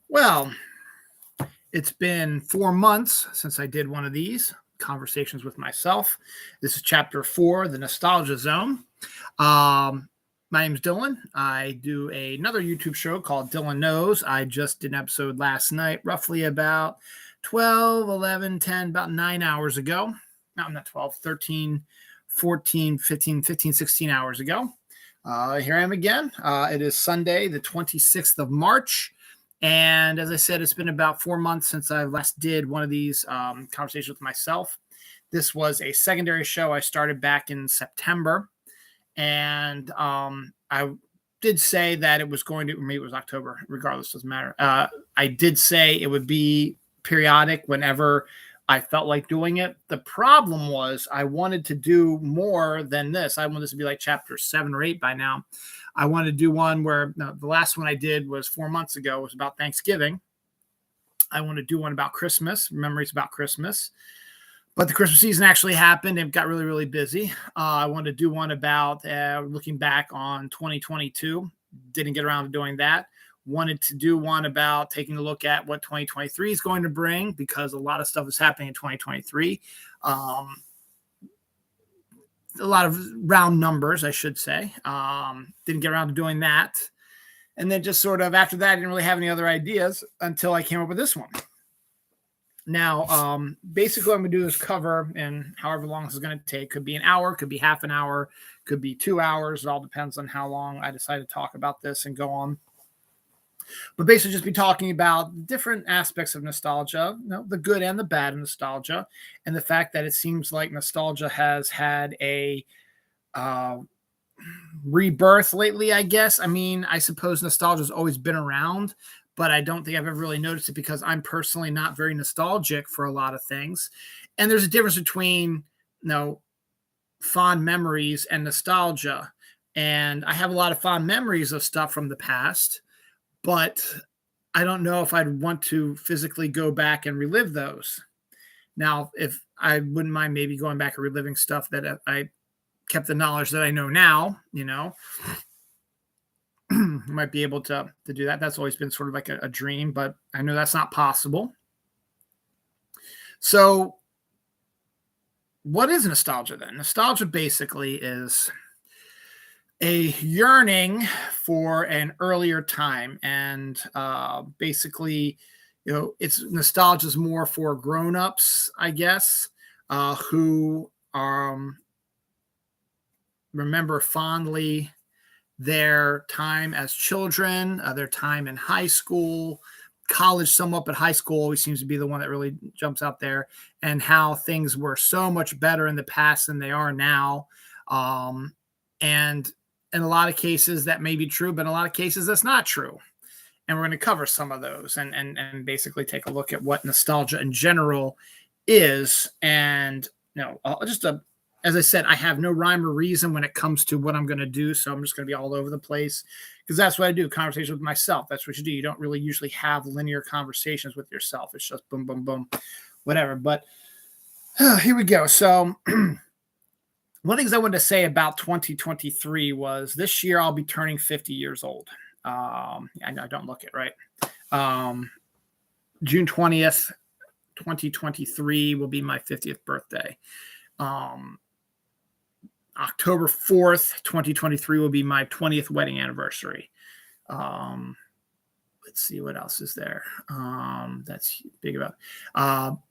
Well, it's been 4 months since I did one of these conversations with myself. This is chapter 4, the nostalgia zone. Um, my name's Dylan. I do another YouTube show called Dylan Knows. I just did an episode last night, roughly about 12, 11, 10, about 9 hours ago. No, I'm not 12, 13, 14, 15, 15, 16 hours ago. Here I am again. It is Sunday, the 26th of March. And as I said, it's been about 4 months since I last did one of these conversations with myself. This was a secondary show I started back in September. And I did say that it was going to, or maybe it was October, regardless, doesn't matter. I did say it would be periodic whenever I felt like doing it. The problem was I wanted to do more than this. I wanted this to be like chapter 7 or 8 by now. I wanted to do one where the last one I did was 4 months ago. It was about Thanksgiving. I want to do one about Christmas, memories about Christmas. But the Christmas season actually happened and got really, really busy. I wanted to do one about looking back on 2022. Didn't get around to doing that. Wanted to do one about taking a look at what 2023 is going to bring, because a lot of stuff is happening in 2023. A lot of round numbers, I should say. Didn't get around to doing that. And then just sort of after that, I didn't really have any other ideas until I came up with this one. Now, basically, I'm going to do this cover in however long this is going to take. Could be an hour, could be half an hour, could be 2 hours. It all depends on how long I decide to talk about this and go on. But basically, just be talking about different aspects of nostalgia, the good and the bad of nostalgia, and the fact that it seems like nostalgia has had a rebirth lately, I guess. I mean, I suppose nostalgia has always been around, but I don't think I've ever really noticed it because I'm personally not very nostalgic for a lot of things. And there's a difference between, fond memories and nostalgia. And I have a lot of fond memories of stuff from the past, but I don't know if I'd want to physically go back and relive those. Now, if I wouldn't mind maybe going back and reliving stuff that I kept the knowledge that I know now, might be able to do that. That's always been sort of like a dream, but I know that's not possible. So what is nostalgia then? Nostalgia basically is a yearning for an earlier time. And basically, it's nostalgia is more for grown-ups, I guess, who remember fondly their time as children, their time in high school, college somewhat, but high school always seems to be the one that really jumps out there, and how things were so much better in the past than they are now. And in a lot of cases that may be true, but in a lot of cases that's not true. And we're going to cover some of those and basically take a look at what nostalgia in general is. And as I said, I have no rhyme or reason when it comes to what I'm going to do. So I'm just going to be all over the place because that's what I do. Conversation with myself. That's what you do. You don't really usually have linear conversations with yourself. It's just boom, boom, boom, whatever. But here we go. So one of the things I wanted to say about 2023 was this year I'll be turning 50 years old. I don't look it right. June 20th, 2023 will be my 50th birthday. October 4th, 2023 will be my 20th wedding anniversary. Let's see what else is there. That's big about.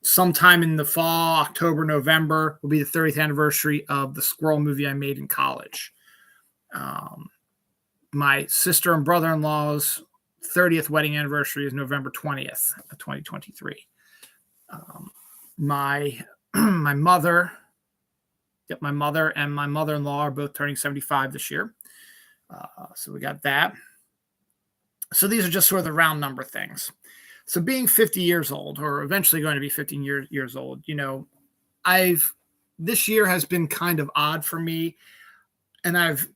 Sometime in the fall, October, November will be the 30th anniversary of the Squirrel movie I made in college. My sister and brother-in-law's 30th wedding anniversary is November 20th, 2023. My mother and my mother-in-law are both turning 75 this year. So we got that. So these are just sort of the round number things. So being 50 years old, or eventually going to be 15 years old, this year has been kind of odd for me. And I've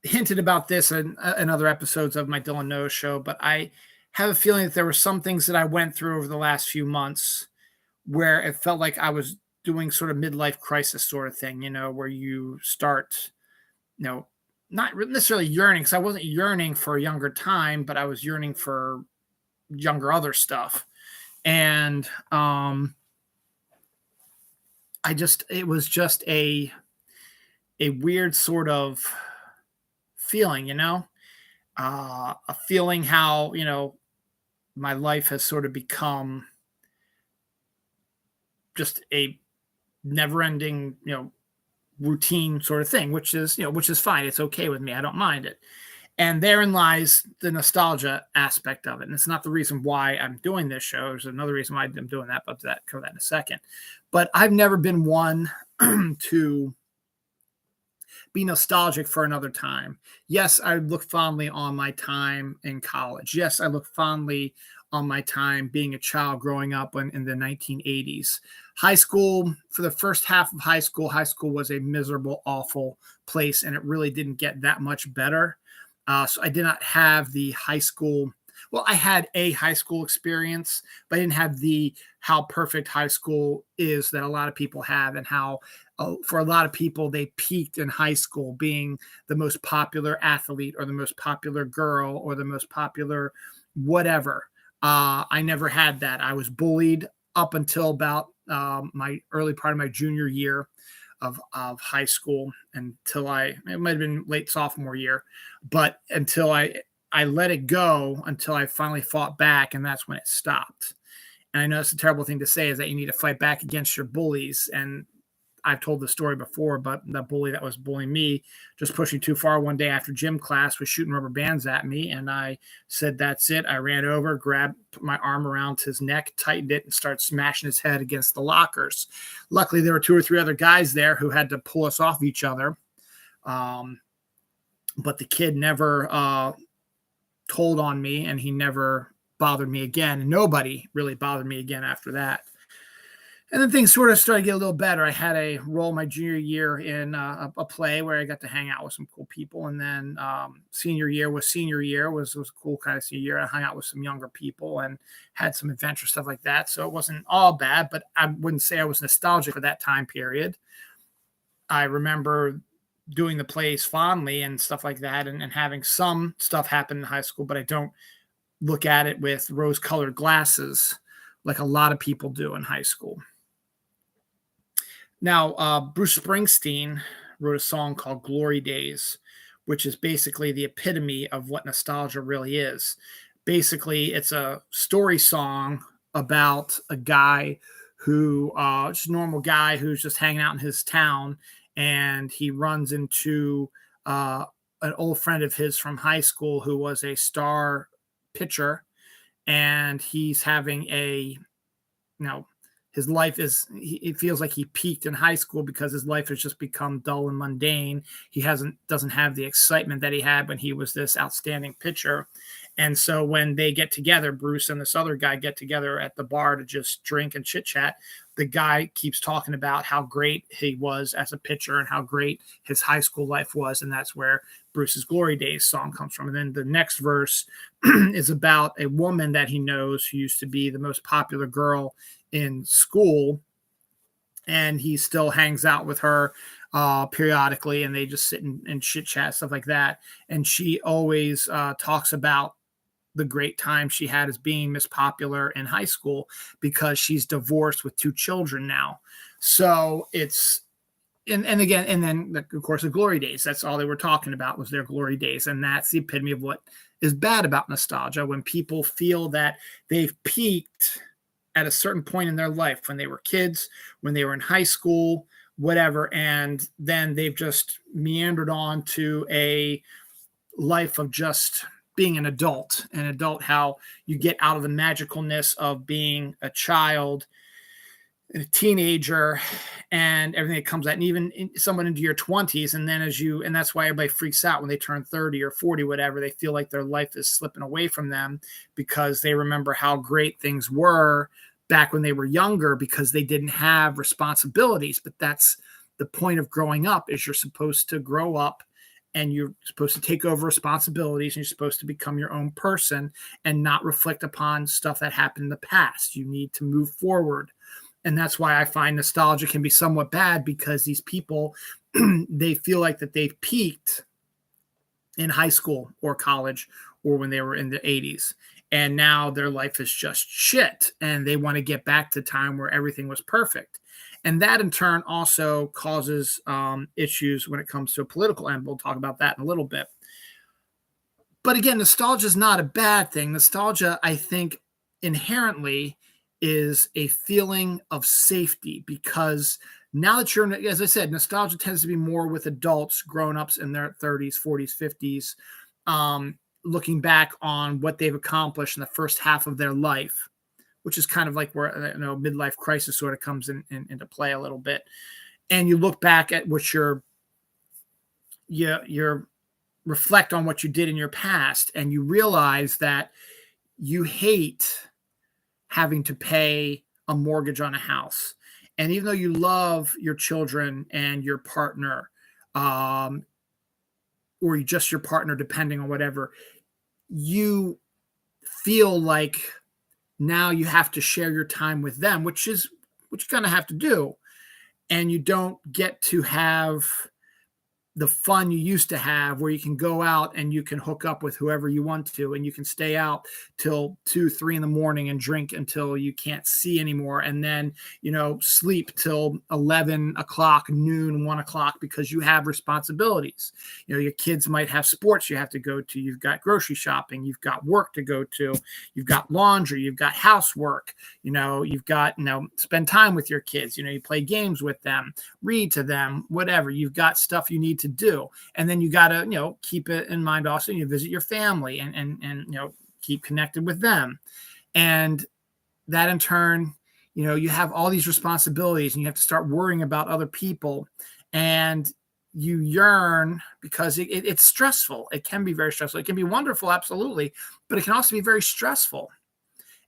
hinted about this in other episodes of my Dylan Knows show, but I have a feeling that there were some things that I went through over the last few months where it felt like I was doing sort of midlife crisis sort of thing, where you start, not necessarily yearning, because I wasn't yearning for a younger time, but I was yearning for younger other stuff. And it was just a weird sort of feeling, a feeling how, my life has sort of become just a never ending, routine sort of thing, which is fine. It's okay with me. I don't mind it. And therein lies the nostalgia aspect of it. And it's not the reason why I'm doing this show. There's another reason why I'm doing that, but cover that in a second. But I've never been one to be nostalgic for another time. Yes, I look fondly on my time in college. Yes, I look fondly on my time being a child growing up in the 1980s. High school, for the first half of high school was a miserable, awful place, and it really didn't get that much better. So I did not have the high school. Well, I had a high school experience, but I didn't have how perfect high school is that a lot of people have, and how for a lot of people, they peaked in high school being the most popular athlete or the most popular girl or the most popular whatever. I never had that. I was bullied up until about my early part of my junior year of high school, until it might have been late sophomore year, but until I let it go, until I finally fought back, and that's when it stopped. And I know it's a terrible thing to say, is that you need to fight back against your bullies. And I've told the story before, but the bully that was bullying me just pushed me too far one day after gym class, was shooting rubber bands at me. And I said, that's it. I ran over, grabbed my arm around his neck, tightened it, and started smashing his head against the lockers. Luckily, there were 2 or 3 other guys there who had to pull us off each other. But the kid never told on me, and he never bothered me again. And nobody really bothered me again after that. And then things sort of started to get a little better. I had a role my junior year in a play where I got to hang out with some cool people. And then senior year was a cool kind of senior year. I hung out with some younger people and had some adventure stuff like that. So it wasn't all bad, but I wouldn't say I was nostalgic for that time period. I remember doing the plays fondly and stuff like that, and having some stuff happen in high school, but I don't look at it with rose-colored glasses like a lot of people do in high school. Now, Bruce Springsteen wrote a song called Glory Days, which is basically the epitome of what nostalgia really is. Basically, it's a story song about a guy who, just a normal guy who's just hanging out in his town, and he runs into an old friend of his from high school who was a star pitcher, and he's having his life it feels like he peaked in high school because his life has just become dull and mundane. He doesn't have the excitement that he had when he was this outstanding pitcher. And so when they get together, Bruce and this other guy get together at the bar to just drink and chit chat, the guy keeps talking about how great he was as a pitcher and how great his high school life was. And that's where Bruce's Glory Days song comes from. And then the next verse is about a woman that he knows who used to be the most popular girl in school, and he still hangs out with her periodically, and they just sit and chit chat, stuff like that. And she always talks about the great time she had as being Miss Popular in high school, because she's divorced with 2 children now. So it's and then of course the Glory Days. That's all they were talking about, was their Glory Days, and that's the epitome of what is bad about nostalgia, when people feel that they've peaked at a certain point in their life, when they were kids, when they were in high school, whatever, and then they've just meandered on to a life of just being an adult, how you get out of the magicalness of being a child, a teenager, and everything that comes out, and even someone into your 20s. And then and that's why everybody freaks out when they turn 30 or 40, whatever. They feel like their life is slipping away from them because they remember how great things were back when they were younger, because they didn't have responsibilities. But that's the point of growing up, is you're supposed to grow up and you're supposed to take over responsibilities, and you're supposed to become your own person and not reflect upon stuff that happened in the past. You need to move forward. And that's why I find nostalgia can be somewhat bad, because these people, they feel like that they've peaked in high school or college or when they were in the 80s. and now their life is just shit, and they want to get back to time where everything was perfect. And that in turn also causes issues when it comes to a political end. We'll talk about that in a little bit. But again, nostalgia is not a bad thing. Nostalgia, I think, inherently is a feeling of safety, because now that you're, as I said, nostalgia tends to be more with adults, grown-ups in their 30s, 40s, 50s, looking back on what they've accomplished in the first half of their life, which is kind of like where midlife crisis sort of comes into play a little bit. And you look back at what you're reflect on what you did in your past, and you realize that you hate having to pay a mortgage on a house. And even though you love your children and your partner, or just your partner, depending on whatever, you feel like now you have to share your time with them, which you kind of have to do. And you don't get to have the fun you used to have, where you can go out and you can hook up with whoever you want to, and you can stay out till 2, 3 in the morning and drink until you can't see anymore. And then, sleep till 11 o'clock, noon, 1 o'clock, because you have responsibilities. Your kids might have sports you have to go to. You've got grocery shopping. You've got work to go to. You've got laundry. You've got housework. You've got, spend time with your kids. You play games with them, read to them, whatever. You've got stuff you need to do. And then you got to, keep it in mind also, you visit your family and keep connected with them. And that in turn, you have all these responsibilities, and you have to start worrying about other people, and you yearn, because it's stressful. It can be very stressful. It can be wonderful, absolutely, but it can also be very stressful.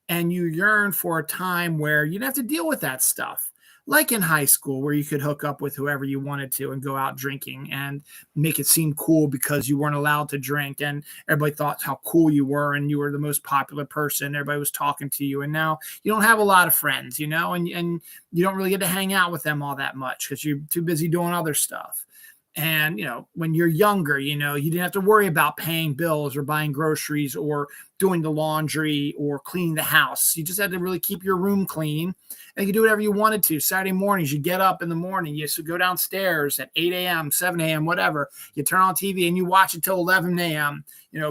And you yearn for a time where you don't have to deal with that stuff. Like in high school, where you could hook up with whoever you wanted to and go out drinking and make it seem cool because you weren't allowed to drink, and everybody thought how cool you were and you were the most popular person. Everybody was talking to you, and now you don't have a lot of friends, and you don't really get to hang out with them all that much because you're too busy doing other stuff. And, when you're younger, you didn't have to worry about paying bills or buying groceries or doing the laundry or cleaning the house. You just had to really keep your room clean, and you could do whatever you wanted to. Saturday mornings, you get up in the morning, you used to go downstairs at 8 a.m., 7 a.m., whatever. You turn on TV and you watch it till 11 a.m.,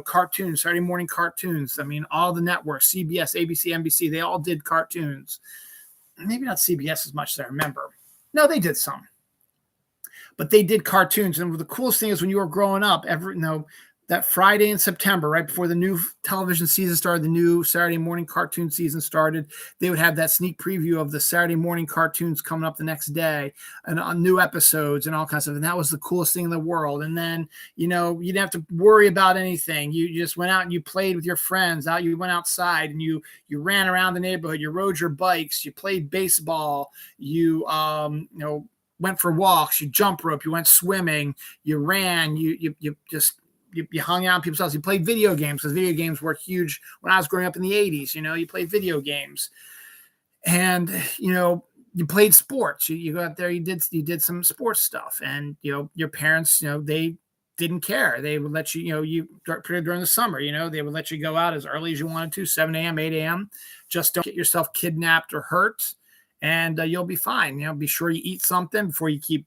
cartoons, Saturday morning cartoons. I mean, all the networks, CBS, ABC, NBC, they all did cartoons. Maybe not CBS as much as I remember. No, they did some. But they did cartoons. And the coolest thing is when you were growing up, that Friday in September, right before the new television season started, the new Saturday morning cartoon season started, they would have that sneak preview of the Saturday morning cartoons coming up the next day, and on new episodes and all kinds of stuff. And that was the coolest thing in the world. And then, you didn't have to worry about anything. You just went out and you played with your friends. You went outside and you ran around the neighborhood. You rode your bikes. You played baseball. You, went for walks, you jump rope, you went swimming, you ran, you hung out in people's houses, you played video games, because video games were huge when I was growing up in the 80s. You played video games, and you played sports. You go out there, you did some sports stuff, and your parents, they didn't care. They would let you, during the summer, they would let you go out as early as you wanted to, 7 a.m., 8 a.m. Just don't get yourself kidnapped or hurt, and you'll be fine. Be sure you eat something before you keep,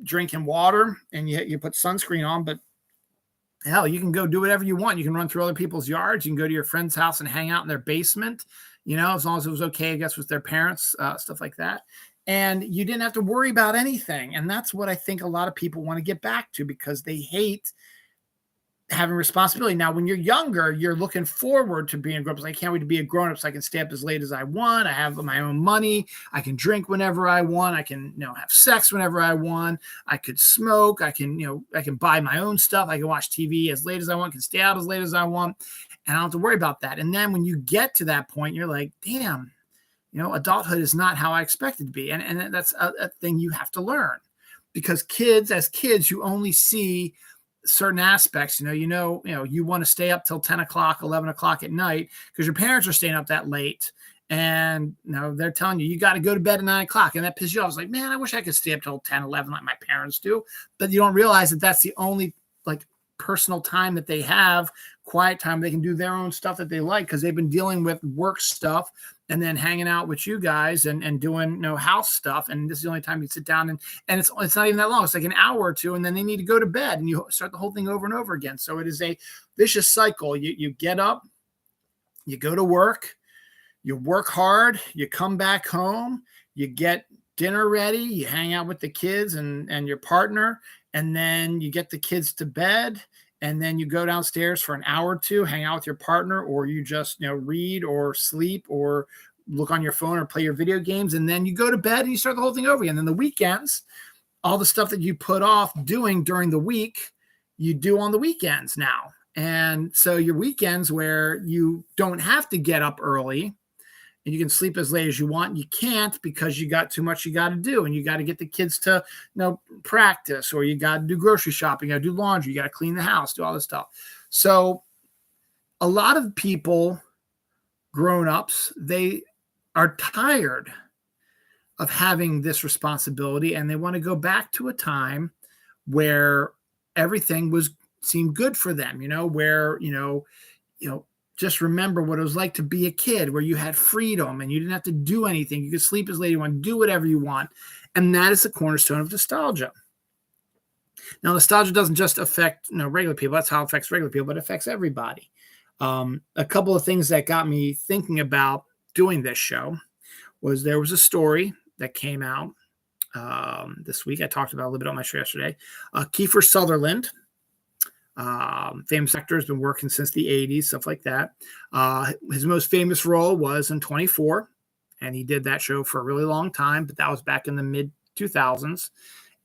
drinking water, and you put sunscreen on. But hell, you can go do whatever you want. You can run through other people's yards. You can go to your friend's house and hang out in their basement, as long as it was okay, I guess, with their parents, stuff like that. And you didn't have to worry about anything. And that's what I think a lot of people want to get back to, because they hate having responsibility. Now, when you're younger, you're looking forward to being a grown up. I can't wait to be a grown up so I can stay up as late as I want. I have my own money. I can drink whenever I want. I can, have sex whenever I want. I could smoke. I can, I can buy my own stuff. I can watch TV as late as I want. I can stay out as late as I want. And I don't have to worry about that. And then when you get to that point, you're like, damn, adulthood is not how I expected to be. And that's a thing you have to learn, because as kids, you only see certain aspects. You want to stay up till 10 o'clock, 11 o'clock at night because your parents are staying up that late, and they're telling you got to go to bed at 9 o'clock, and that pisses you off. It's like, man, I wish I could stay up till 10, 11 like my parents do. But you don't realize that that's the only personal time that they have, quiet time. They can do their own stuff that they like because they've been dealing with work stuff and then hanging out with you guys and doing, house stuff. And this is the only time you sit down and it's not even that long. It's like an hour or two, and then they need to go to bed, and you start the whole thing over and over again. So it is a vicious cycle. You get up, you go to work, you work hard, you come back home, you get dinner ready, you hang out with the kids and your partner, and then you get the kids to bed, and then you go downstairs for an hour or two, hang out with your partner, or you just, read or sleep or look on your phone or play your video games, and then you go to bed and you start the whole thing over again. Then the weekends, all the stuff that you put off doing during the week, you do on the weekends now. And so your weekends where you don't have to get up early and you can sleep as late as you want, you can't because you got too much you got to do, and you got to get the kids to practice, or you got to do grocery shopping, you got to do laundry, you got to clean the house, do all this stuff. So a lot of people, grown-ups, they are tired of having this responsibility, and they want to go back to a time where everything seemed good for them, where just remember what it was like to be a kid, where you had freedom and you didn't have to do anything. You could sleep as late as you want, do whatever you want. And that is the cornerstone of nostalgia. Now, nostalgia doesn't just affect regular people. That's how it affects regular people, but it affects everybody. A couple of things that got me thinking about doing this show was there was a story that came out this week. I talked about a little bit on my show yesterday. Kiefer Sutherland, famous actor, has been working since the 80s, stuff like that. His most famous role was in 24, and he did that show for a really long time, but that was back in the mid 2000s,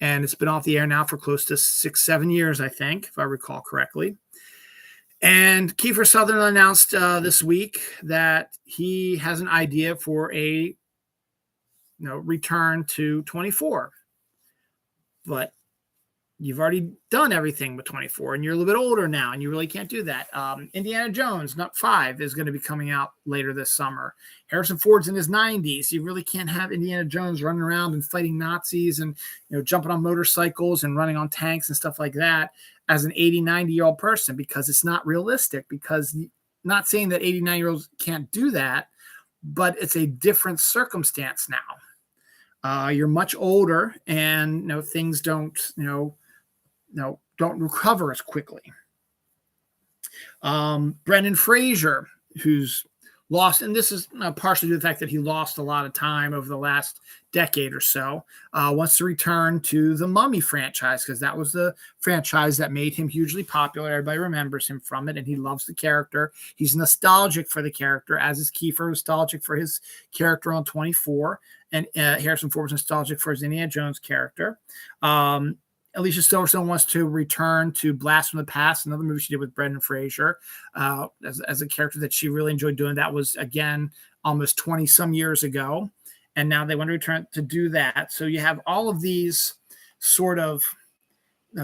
and it's been off the air now for close to 6-7 years, I think, if I recall correctly. And Kiefer Sutherland announced this week that he has an idea for a return to 24, but you've already done everything with 24, and you're a little bit older now, and you really can't do that. Indiana Jones, not 5, is going to be coming out later this summer. Harrison Ford's in his 90s. You really can't have Indiana Jones running around and fighting Nazis and jumping on motorcycles and running on tanks and stuff like that as an 80, 90-year-old person, because it's not realistic. Because, not saying that 89-year-olds can't do that, but it's a different circumstance now. You're much older, and things don't don't recover as quickly. Brendan Fraser, who's lost, and this is partially due to the fact that he lost a lot of time over the last decade or so, wants to return to the Mummy franchise, because that was the franchise that made him hugely popular. Everybody remembers him from it, and he loves the character. He's nostalgic for the character, as is Kiefer nostalgic for his character on 24, and Harrison Ford was nostalgic for his Indiana Jones character. Alicia Silverstone wants to return to Blast from the Past, another movie she did with Brendan Fraser, as a character that she really enjoyed doing. That was, again, almost 20-some years ago, and now they want to return to do that. So you have all of these sort of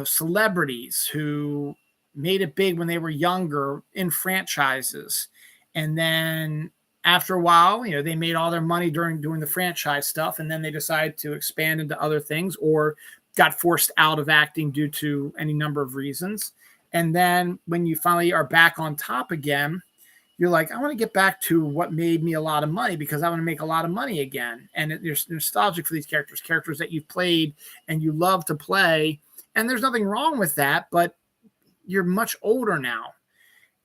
celebrities who made it big when they were younger in franchises, and then after a while, they made all their money during doing the franchise stuff, and then they decided to expand into other things, or got forced out of acting due to any number of reasons. And then when you finally are back on top again, you're like, I want to get back to what made me a lot of money, because I want to make a lot of money again. And you're nostalgic for these characters that you've played and you love to play. And there's nothing wrong with that, but you're much older now.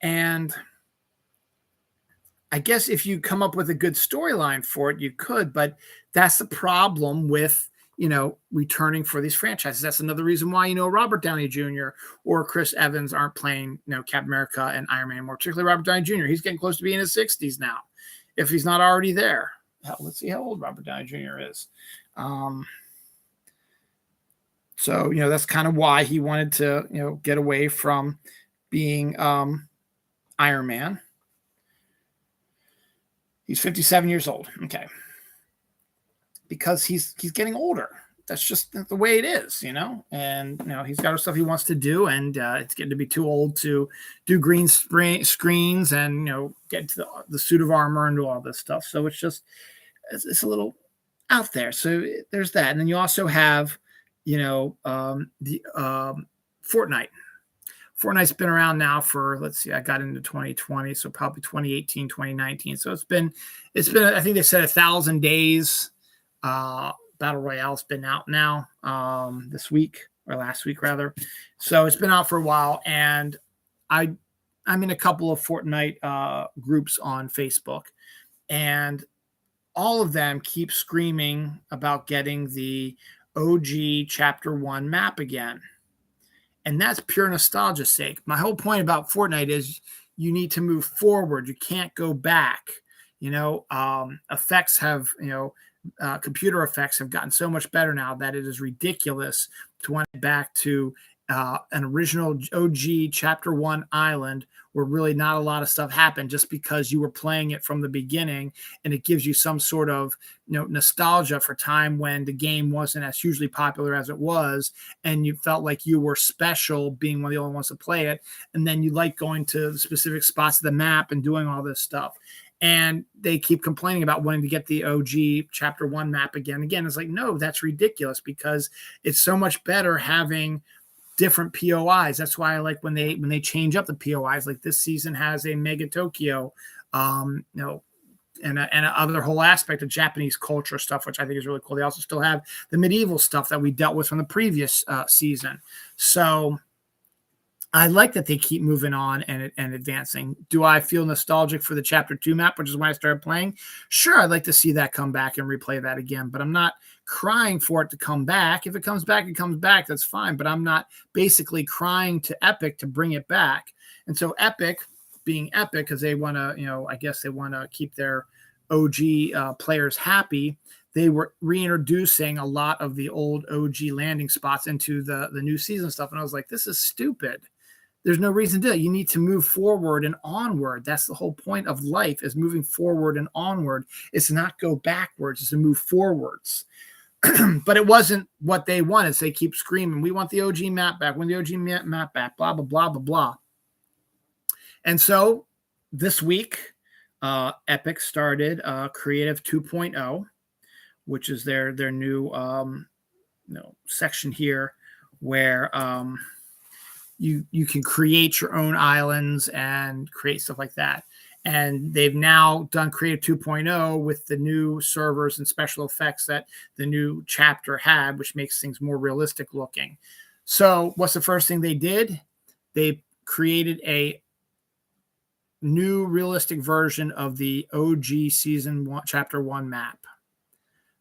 And I guess if you come up with a good storyline for it, you could, but that's the problem with returning for these franchises. That's another reason why, Robert Downey Jr. or Chris Evans aren't playing, Captain America and Iron Man anymore, particularly Robert Downey Jr. He's getting close to being in his 60s now, if he's not already there. Let's see how old Robert Downey Jr. is. So, that's kind of why he wanted to, get away from being Iron Man. He's 57 years old. Okay. Because he's getting older. That's just the way it is, and, he's got stuff he wants to do, and it's getting to be too old to do green screens and, get into the suit of armor and do all this stuff. So it's a little out there. So there's that. And then you also have, the Fortnite. Fortnite's been around now for, let's see, I got into 2020, so probably 2018, 2019. So it's been, I think they said 1,000 days. Battle Royale's been out now this week, or last week rather. So it's been out for a while, and I'm in a couple of Fortnite groups on Facebook, and all of them keep screaming about getting the OG Chapter 1 map again. And that's pure nostalgia's sake. My whole point about Fortnite is you need to move forward. You can't go back. Effects have, computer effects have gotten so much better now that it is ridiculous to want it back to an original OG Chapter 1 island where really not a lot of stuff happened just because you were playing it from the beginning, and it gives you some sort of nostalgia for time when the game wasn't as hugely popular as it was, and you felt like you were special being one of the only ones to play it, and then you like going to the specific spots of the map and doing all this stuff. And they keep complaining about wanting to get the OG Chapter 1 map again. Again, it's like, no, that's ridiculous, because it's so much better having different POIs. That's why I like when they change up the POIs. Like this season has a Mega Tokyo, and other whole aspect of Japanese culture stuff, which I think is really cool. They also still have the medieval stuff that we dealt with from the previous season. So I like that they keep moving on and advancing. Do I feel nostalgic for the Chapter 2 map, which is when I started playing? Sure, I'd like to see that come back and replay that again, but I'm not crying for it to come back. If it comes back, it comes back. That's fine, but I'm not basically crying to Epic to bring it back. And so Epic, being Epic, because they want to, I guess they want to keep their OG players happy, they were reintroducing a lot of the old OG landing spots into the new season stuff. And I was like, this is stupid. There's no reason to do it. You need to move forward and onward. That's the whole point of life, is moving forward and onward. It's not go backwards. It's to move forwards. But it wasn't what they wanted. So they keep screaming, we want the OG map back. We want the OG map back, blah, blah, blah, blah, blah. And so this week, Epic started Creative 2.0, which is their new section here where you can create your own islands and create stuff like that. And they've now done Creative 2.0 with the new servers and special effects that the new chapter had, which makes things more realistic looking. So what's the first thing they did? They created a new realistic version of the OG Season 1, Chapter 1 map.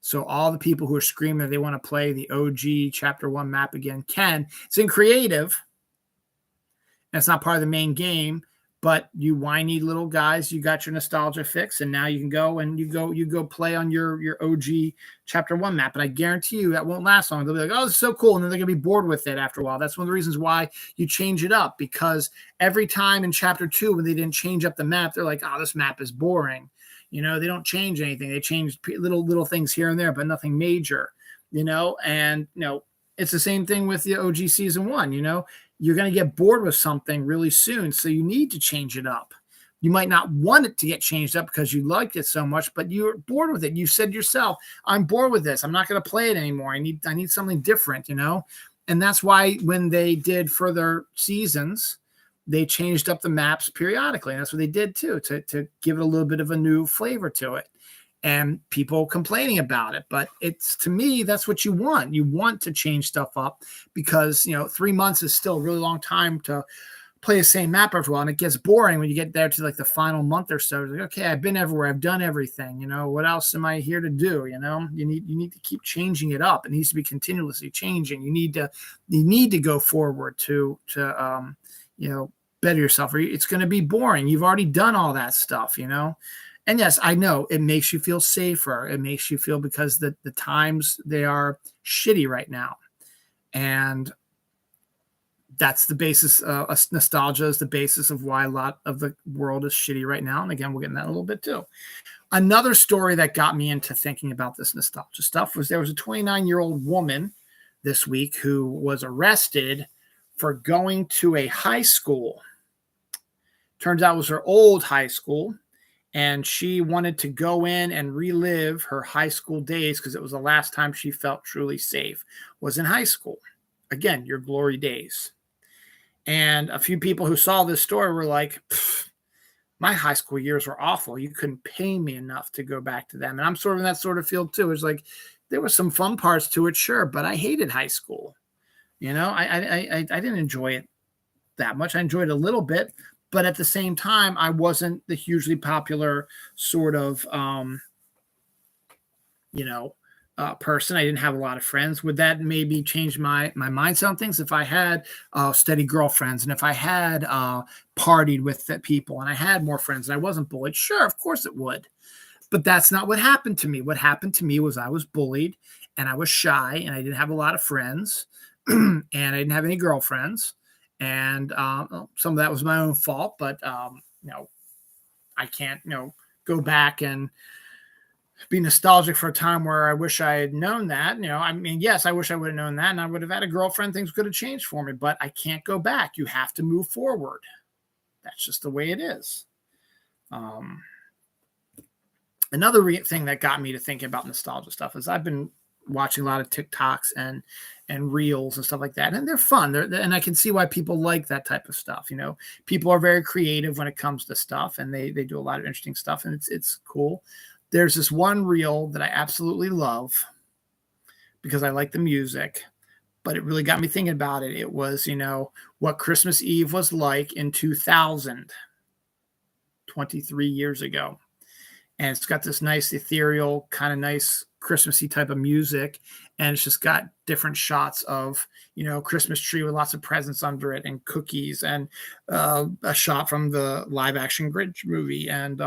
So all the people who are screaming that they want to play the OG Chapter 1 map again can. It's in creative. And it's not part of the main game, but you whiny little guys, you got your nostalgia fix, and now you can go and you go play on your OG Chapter 1 map. And I guarantee you that won't last long. They'll be like, oh, it's so cool. And then they're going to be bored with it after a while. That's one of the reasons why you change it up, because every time in Chapter 2, when they didn't change up the map, they're like, oh, this map is boring. They don't change anything. They change little things here and there, but nothing major, and, it's the same thing with the OG Season 1, You're going to get bored with something really soon, so you need to change it up. You might not want it to get changed up because you liked it so much, but you're bored with it. You said yourself, I'm bored with this. I'm not going to play it anymore. I need something different, And that's why when they did further seasons, they changed up the maps periodically. And that's what they did too, to give it a little bit of a new flavor to it. And people complaining about it. But it's, to me, that's what you want. You want to change stuff up because, 3 months is still a really long time to play the same map after a while. And it gets boring when you get there to like the final month or so. It's like, okay, I've been everywhere. I've done everything. What else am I here to do? You need to keep changing it up. It needs to be continuously changing. You need to go forward to better yourself, or it's going to be boring. You've already done all that stuff, And yes, I know it makes you feel safer. It makes you feel, because the times, they are shitty right now. And that's the basis. Nostalgia is the basis of why a lot of the world is shitty right now. And again, we'll get in that a little bit too. Another story that got me into thinking about this nostalgia stuff was there was a 29-year-old woman this week who was arrested for going to a high school. Turns out it was her old high school. And she wanted to go in and relive her high school days because it was the last time she felt truly safe was in high school. Again, your glory days. And a few people who saw this story were like, my high school years were awful. You couldn't pay me enough to go back to them. And I'm sort of in that sort of field too. It's like there were some fun parts to it, sure, but I hated high school. I didn't enjoy it that much. I enjoyed it a little bit, but at the same time, I wasn't the hugely popular sort of person. I didn't have a lot of friends. Would that maybe change my mindset on things if I had steady girlfriends and if I had partied with the people and I had more friends and I wasn't bullied? Sure, of course it would. But that's not what happened to me. What happened to me was I was bullied and I was shy and I didn't have a lot of friends and I didn't have any girlfriends. And some of that was my own fault, but I can't go back and be nostalgic for a time where I wish I had known that. Yes, I wish I would have known that and I would have had a girlfriend. Things could have changed for me, but I can't go back. You have to move forward. That's just the way it is. Another thing that got me to thinking about nostalgia stuff is I've been watching a lot of TikToks and reels and stuff like that. And they're fun. And I can see why people like that type of stuff. People are very creative when it comes to stuff and they do a lot of interesting stuff and it's cool. There's this one reel that I absolutely love because I like the music, but it really got me thinking about it. It was, what Christmas Eve was like in 2000, 23 years ago. And it's got this nice ethereal, kind of nice Christmassy type of music. And it's just got different shots of, Christmas tree with lots of presents under it and cookies and a shot from the live action Grinch movie and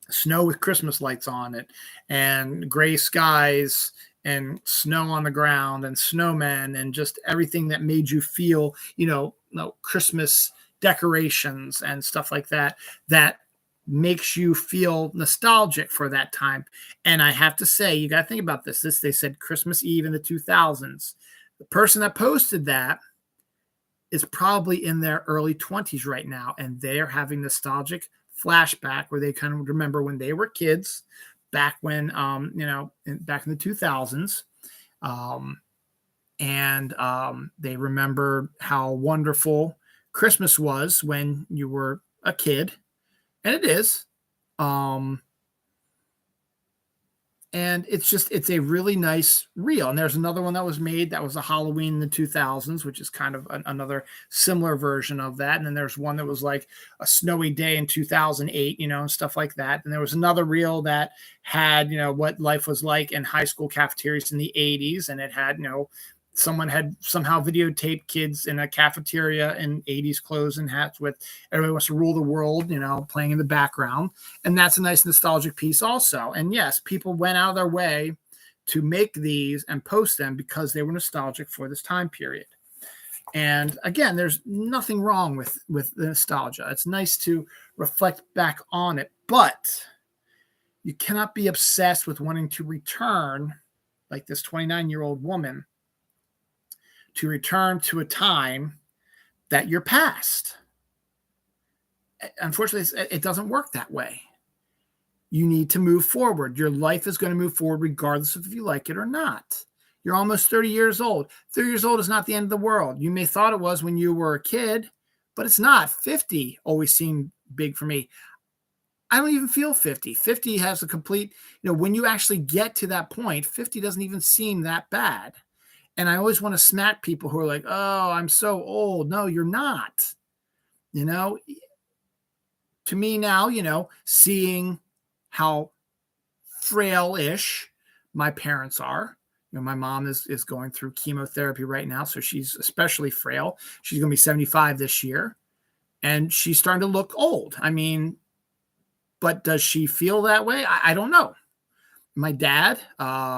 snow with Christmas lights on it and gray skies and snow on the ground and snowmen and just everything that made you feel, Christmas decorations and stuff like that, that makes you feel nostalgic for that time. And I have to say, you got to think about this. They said Christmas Eve in the 2000s. The person that posted that is probably in their early 20s right now, and they're having nostalgic flashback where they kind of remember when they were kids back when, back in the 2000s. They remember how wonderful Christmas was when you were a kid. And it is. And it's a really nice reel. And there's another one that was made that was a Halloween in the 2000s, which is kind of another similar version of that. And then there's one that was like a snowy day in 2008, and stuff like that. And there was another reel that had, what life was like in high school cafeterias in the 80s. And it had, someone had somehow videotaped kids in a cafeteria in 80s clothes and hats with Everybody Wants to Rule the World, playing in the background. And that's a nice nostalgic piece also. And yes, people went out of their way to make these and post them because they were nostalgic for this time period. And again, there's nothing wrong with the nostalgia. It's nice to reflect back on it, but you cannot be obsessed with wanting to return, like this 29-year-old woman, to return to a time that you're past. Unfortunately, it doesn't work that way. You need to move forward. Your life is going to move forward regardless of if you like it or not. You're almost 30 years old. 30 years old is not the end of the world. You may thought it was when you were a kid, but it's not. 50 always seemed big for me. I don't even feel 50. 50 has a complete, when you actually get to that point, 50 doesn't even seem that bad. And I always want to smack people who are like, oh, I'm so old. No, you're not. To me now, seeing how frail-ish my parents are. My mom is going through chemotherapy right now, so she's especially frail. She's going to be 75 this year, and she's starting to look old. But does she feel that way? I don't know. My dad,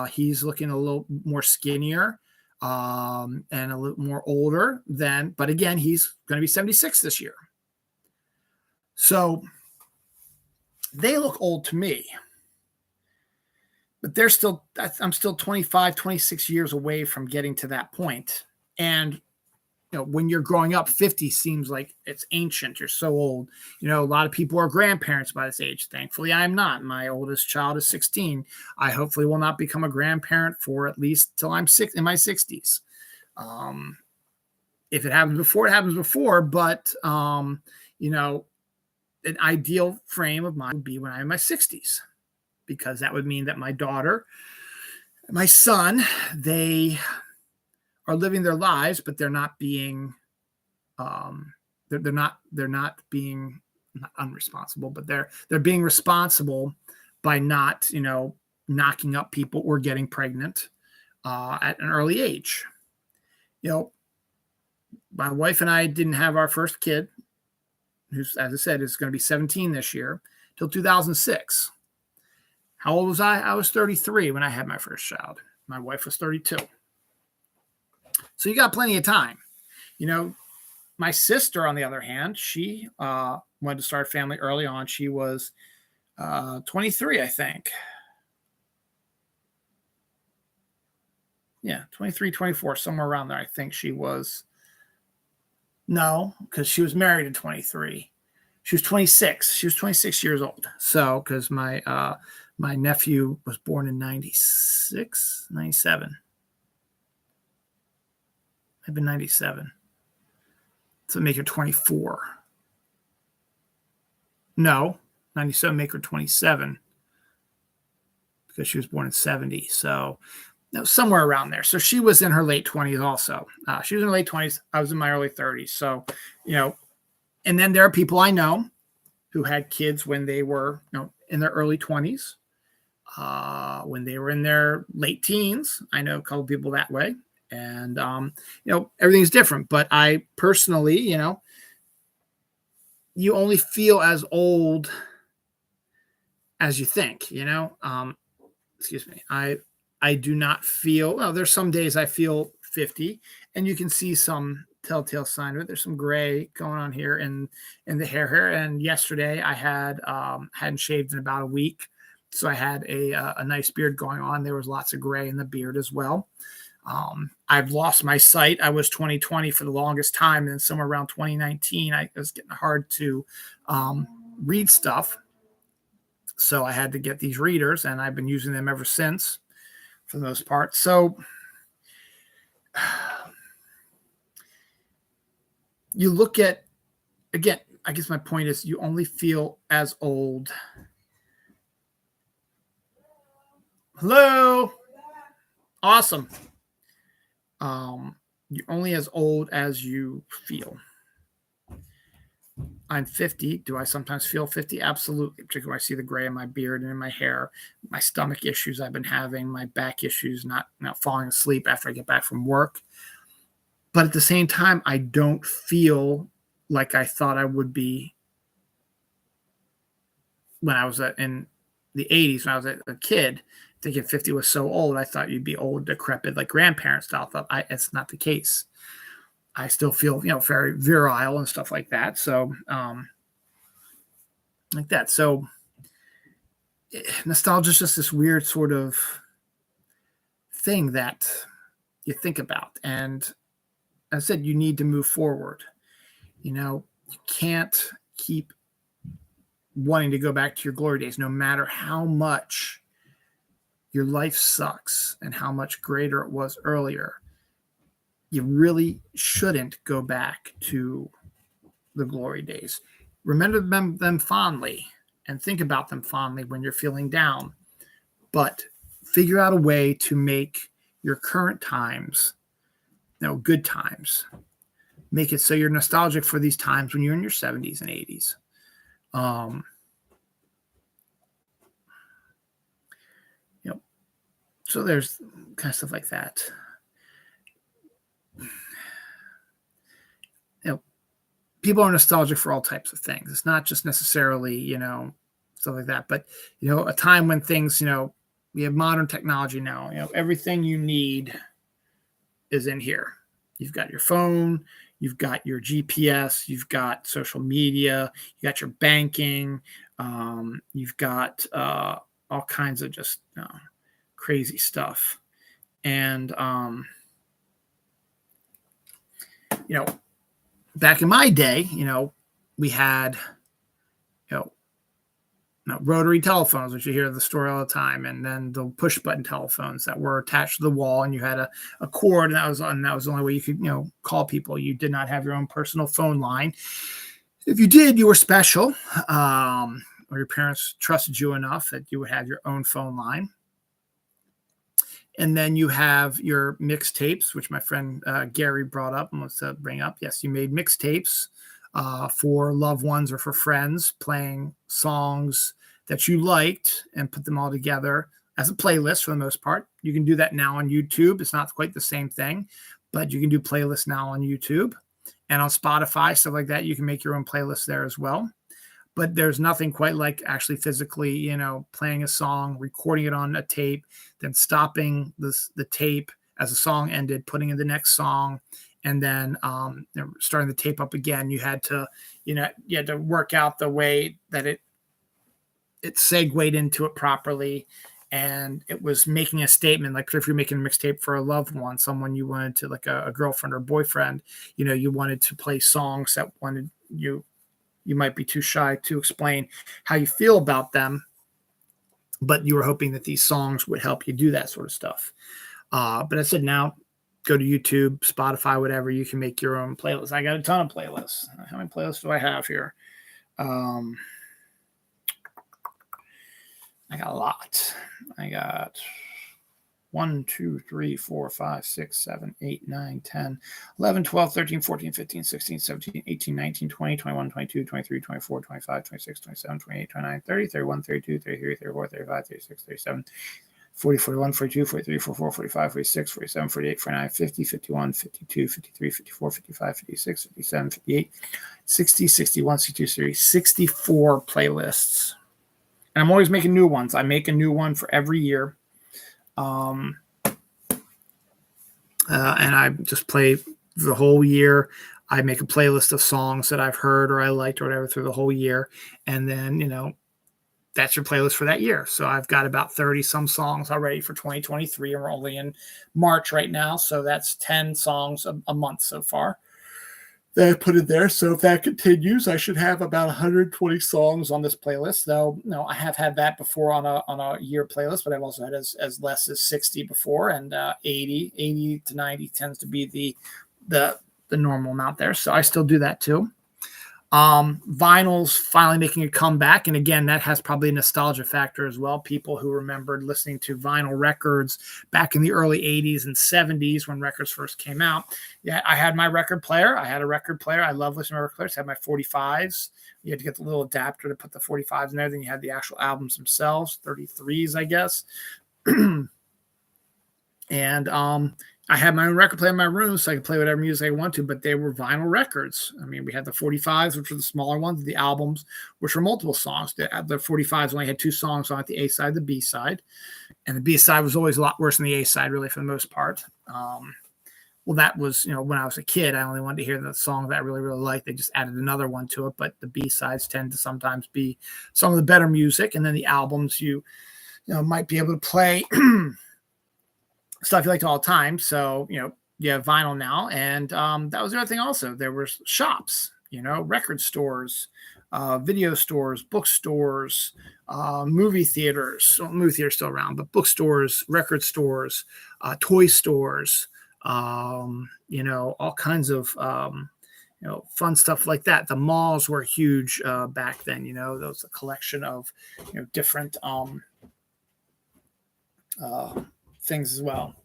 he's looking a little more skinnier. And a little more older but again, he's going to be 76 this year. So they look old to me, but I'm still 25, 26 years away from getting to that point. And, when you're growing up, 50 seems like it's ancient. You're so old. A lot of people are grandparents by this age. Thankfully, I'm not. My oldest child is 16. I hopefully will not become a grandparent for at least till I'm in my 60s. If it happens before, it happens before. But, you know, an ideal frame of mind would be when I'm in my 60s, because that would mean that my daughter, my son, they are living their lives, but they're not being, they're not being, not unresponsible, but they're being responsible by not, knocking up people or getting pregnant at an early age. You know, my wife and I didn't have our first kid, who's, as I said, is going to be 17 this year, till 2006. How old was I? I was 33 when I had my first child. My wife was 32. So you got plenty of time. My sister, on the other hand, she wanted to start a family early on. She was 23, I think. Yeah, 23, 24, somewhere around there. I think she was. No, because she was married at 23. She was 26. She was 26 years old. So, because my nephew was born in 96, 97. I've been 97. So make her 24. No, 97 make her 27, because she was born in 70. So somewhere around there. So she was in her late 20s also. She was in her late 20s. I was in my early 30s. So, and then there are people I know who had kids when they were, in their early 20s, when they were in their late teens. I know a couple of people that way. And, everything's different. But I personally, you only feel as old as you think, excuse me. I do not feel, well, there's some days I feel 50, and you can see some telltale sign of it. There's some gray going on here in the hair here. And yesterday I hadn't shaved in about a week. So I had a nice beard going on. There was lots of gray in the beard as well. I've lost my sight. I was 20/20 for the longest time. And somewhere around 2019, it was getting hard to read stuff. So I had to get these readers, and I've been using them ever since, for the most part. So you look at, again, I guess my point is, you only feel as old. Hello. Awesome. You're only as old as you feel. I'm 50. Do I sometimes feel 50? Absolutely. Particularly when I see the gray in my beard and in my hair, my stomach issues I've been having, my back issues, not falling asleep after I get back from work. But at the same time, I don't feel like I thought I would be when I was in the 80s, when I was a kid, thinking 50 was so old. I thought you'd be old, decrepit, like grandparents style. It's not the case. I still feel, very virile and stuff like that. So, like that. So, nostalgia is just this weird sort of thing that you think about. And as I said, you need to move forward. You can't keep wanting to go back to your glory days, no matter how much your life sucks and how much greater it was earlier. You really shouldn't go back to the glory days. Remember them fondly and think about them fondly when you're feeling down, but figure out a way to make your current times, good times. Make it so you're nostalgic for these times when you're in your 70s and 80s. So there's kind of stuff like that. People are nostalgic for all types of things. It's not just necessarily, stuff like that, but, a time when things, we have modern technology now, everything you need is in here. You've got your phone, you've got your GPS, you've got social media, you got your banking, you've got all kinds of just crazy stuff. And, back in my day, we had, rotary telephones, which you hear the story all the time, and then the push button telephones that were attached to the wall, and you had a cord, and that was the only way you could call people. You did not have your own personal phone line. If you did, you were special, or your parents trusted you enough that you would have your own phone line. And then you have your mixtapes, which my friend Gary brought up and wants to bring up. Yes, you made mixtapes for loved ones or for friends, playing songs that you liked and put them all together as a playlist for the most part. You can do that now on YouTube. It's not quite the same thing, but you can do playlists now on YouTube and on Spotify, stuff like that. You can make your own playlist there as well. But there's nothing quite like actually physically, playing a song, recording it on a tape, then stopping the tape as the song ended, putting in the next song, and then starting the tape up again. You had to work out the way that it segued into it properly, and it was making a statement. Like if you're making a mixtape for a loved one, someone you wanted to, like a girlfriend or boyfriend, you wanted to play songs that wanted you might be too shy to explain how you feel about them, but you were hoping that these songs would help you do that sort of stuff. But I said, now go to YouTube, Spotify, whatever. You can make your own playlist. I got a ton of playlists. How many playlists do I have here? I got a lot. I got 1, 2, 3, 4, 5, 6, 7, 8, 9, 10, 11, 12, 13, 14, 15, 16, 17, 18, 19, 20, 21, 22, 23, 24, 25, 26, 27, 28, 29, 30, 31, 32, 33, 34, 35, 36, 37, 40, 41, 42, 43, 44, 45, 46, 47, 48, 49, 50, 51, 52, 53, 54, 55, 56, 57, 58, 60, 61, 62, 63, 64 playlists. And I'm always making new ones. I make a new one for every year. And I just play the whole year. I make a playlist of songs that I've heard or I liked or whatever through the whole year. And then, that's your playlist for that year. So I've got about 30 some songs already for 2023, and we're only in March right now. So that's 10 songs a month so far that I put in there. So if that continues, I should have about 120 songs on this playlist. Though, I have had that before on a year playlist, but I've also had as less as 60 before, and 80 to 90 tends to be the normal amount there. So I still do that too. Vinyl's finally making a comeback. And again, that has probably a nostalgia factor as well. People who remembered listening to vinyl records back in the early 80s and 70s when records first came out. Yeah, I had my record player. I had a record player. I love listening to record players. I had my 45s. You had to get the little adapter to put the 45s in there. Then you had the actual albums themselves, 33s, I guess. And I had my own record player in my room, so I could play whatever music I want to, but they were vinyl records. I mean, we had the 45s, which were the smaller ones, the albums, which were multiple songs. The 45s only had 2 songs on it, the A side, the B side. And the B side was always a lot worse than the A side, really, for the most part. Well, that was, when I was a kid, I only wanted to hear the song that I really, really liked. They just added another one to it, but the B sides tend to sometimes be some of the better music. And then the albums, you might be able to play stuff you liked all the time. So, you have vinyl now. And that was the other thing also. There were shops, record stores, video stores, bookstores, movie theaters. Well, movie theaters still around, but bookstores, record stores, toy stores, all kinds of fun stuff like that. The malls were huge back then. There was a collection of different things as well.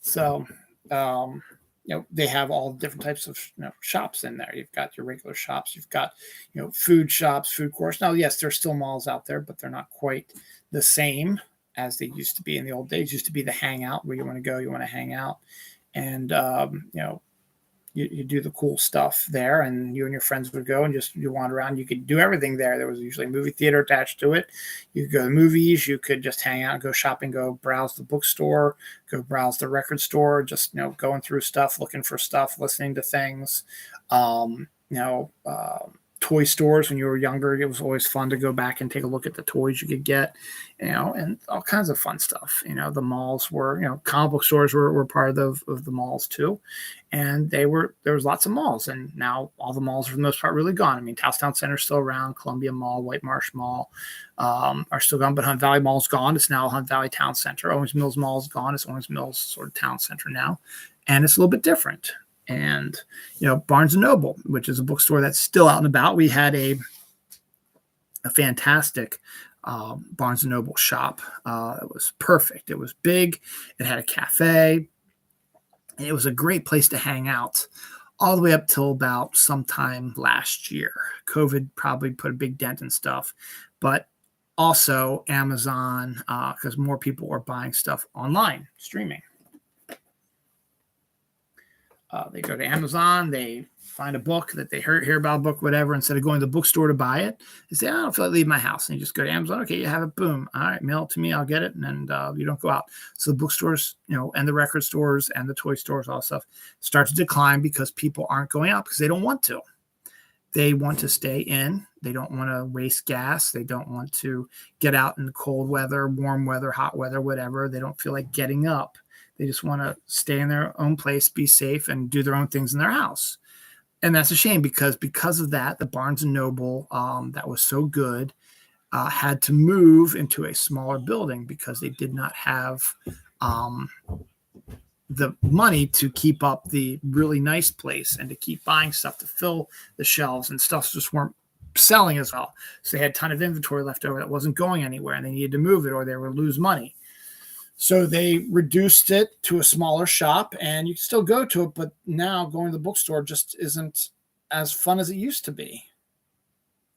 So they have all different types of shops in there. You've got your regular shops, you've got food shops, food courts. Now, yes, there's still malls out there, but they're not quite the same as they used to be in the old days. It used to be the hangout where you want to go, you want to hang out, and you do the cool stuff there, and you and your friends would go and you wander around. You could do everything there. There was usually a movie theater attached to it. You could go to movies. You could just hang out, go shopping, go browse the bookstore, go browse the record store, just, going through stuff, looking for stuff, listening to things. Toy toy stores when you were younger. It was always fun to go back and take a look at the toys you could get, and all kinds of fun stuff. The malls were, comic book stores were part of the malls too. And there was lots of malls, and now all the malls are for the most part really gone. I mean, Towson Center is still around, Columbia Mall, White Marsh Mall are still gone, but Hunt Valley Mall is gone. It's now Hunt Valley Town Center. Owings Mills Mall is gone. It's Owings Mills sort of Town Center now, and it's a little bit different. And Barnes and Noble, which is a bookstore that's still out and about. We had a fantastic Barnes and Noble shop. It was perfect. It was big. It had a cafe. And it was a great place to hang out all the way up till about sometime last year. COVID probably put a big dent in stuff, but also Amazon, because more people were buying stuff online, streaming. They go to Amazon, they find a book that they hear about a book, whatever. Instead of going to the bookstore to buy it, they say, I don't feel like leaving my house. And you just go to Amazon. Okay, you have it. Boom. All right, mail it to me. I'll get it. And you don't go out. So the bookstores, and the record stores and the toy stores, all stuff start to decline because people aren't going out because they don't want to. They want to stay in. They don't want to waste gas. They don't want to get out in the cold weather, warm weather, hot weather, whatever. They don't feel like getting up. They just want to stay in their own place, be safe, and do their own things in their house. And that's a shame because of that, the Barnes & Noble that was so good had to move into a smaller building because they did not have the money to keep up the really nice place and to keep buying stuff to fill the shelves, and stuff just weren't selling as well. So they had a ton of inventory left over that wasn't going anywhere, and they needed to move it or they would lose money. So they reduced it to a smaller shop, and you can still go to it, but now going to the bookstore just isn't as fun as it used to be.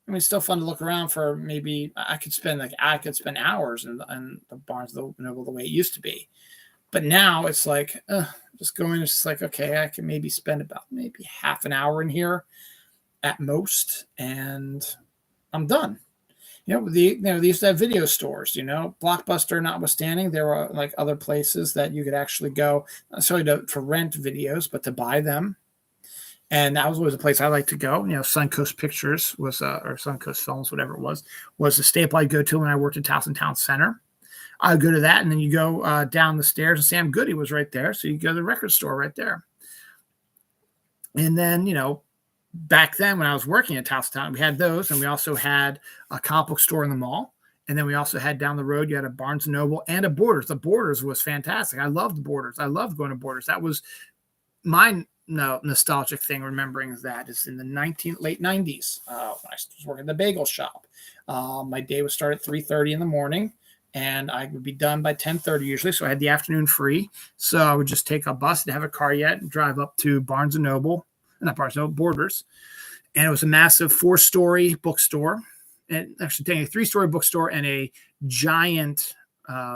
I mean, it's still fun to look around for. Maybe I could spend hours in the Barnes & Noble the way it used to be. But now it's like, just going, it's just like, okay, I can maybe spend about maybe half an hour in here at most, and I'm done. They used to have video stores, Blockbuster notwithstanding. There were like other places that you could actually go, not necessarily for rent videos, but to buy them. And that was always a place I liked to go. Suncoast Pictures was, or Suncoast Films, whatever it was the staple I'd go to when I worked at Towson Town Center. I'd go to that, and then you go down the stairs, and Sam Goody was right there. So you go to the record store right there. And then, back then when I was working at Towson Town, we had those, and we also had a comic book store in the mall. And then we also had down the road, you had a Barnes & Noble and a Borders. The Borders was fantastic. I loved Borders. I loved going to Borders. That was my nostalgic thing, remembering that is in the late 90s. When I was working at the bagel shop. My day would start at 3:30 in the morning, and I would be done by 10:30 usually. So I had the afternoon free. So I would just take a bus, didn't have a car yet, and drive up to Barnes & Noble. Not Barnes & Noble, Borders. And it was a massive 4-story bookstore, and actually a 3-story bookstore and a giant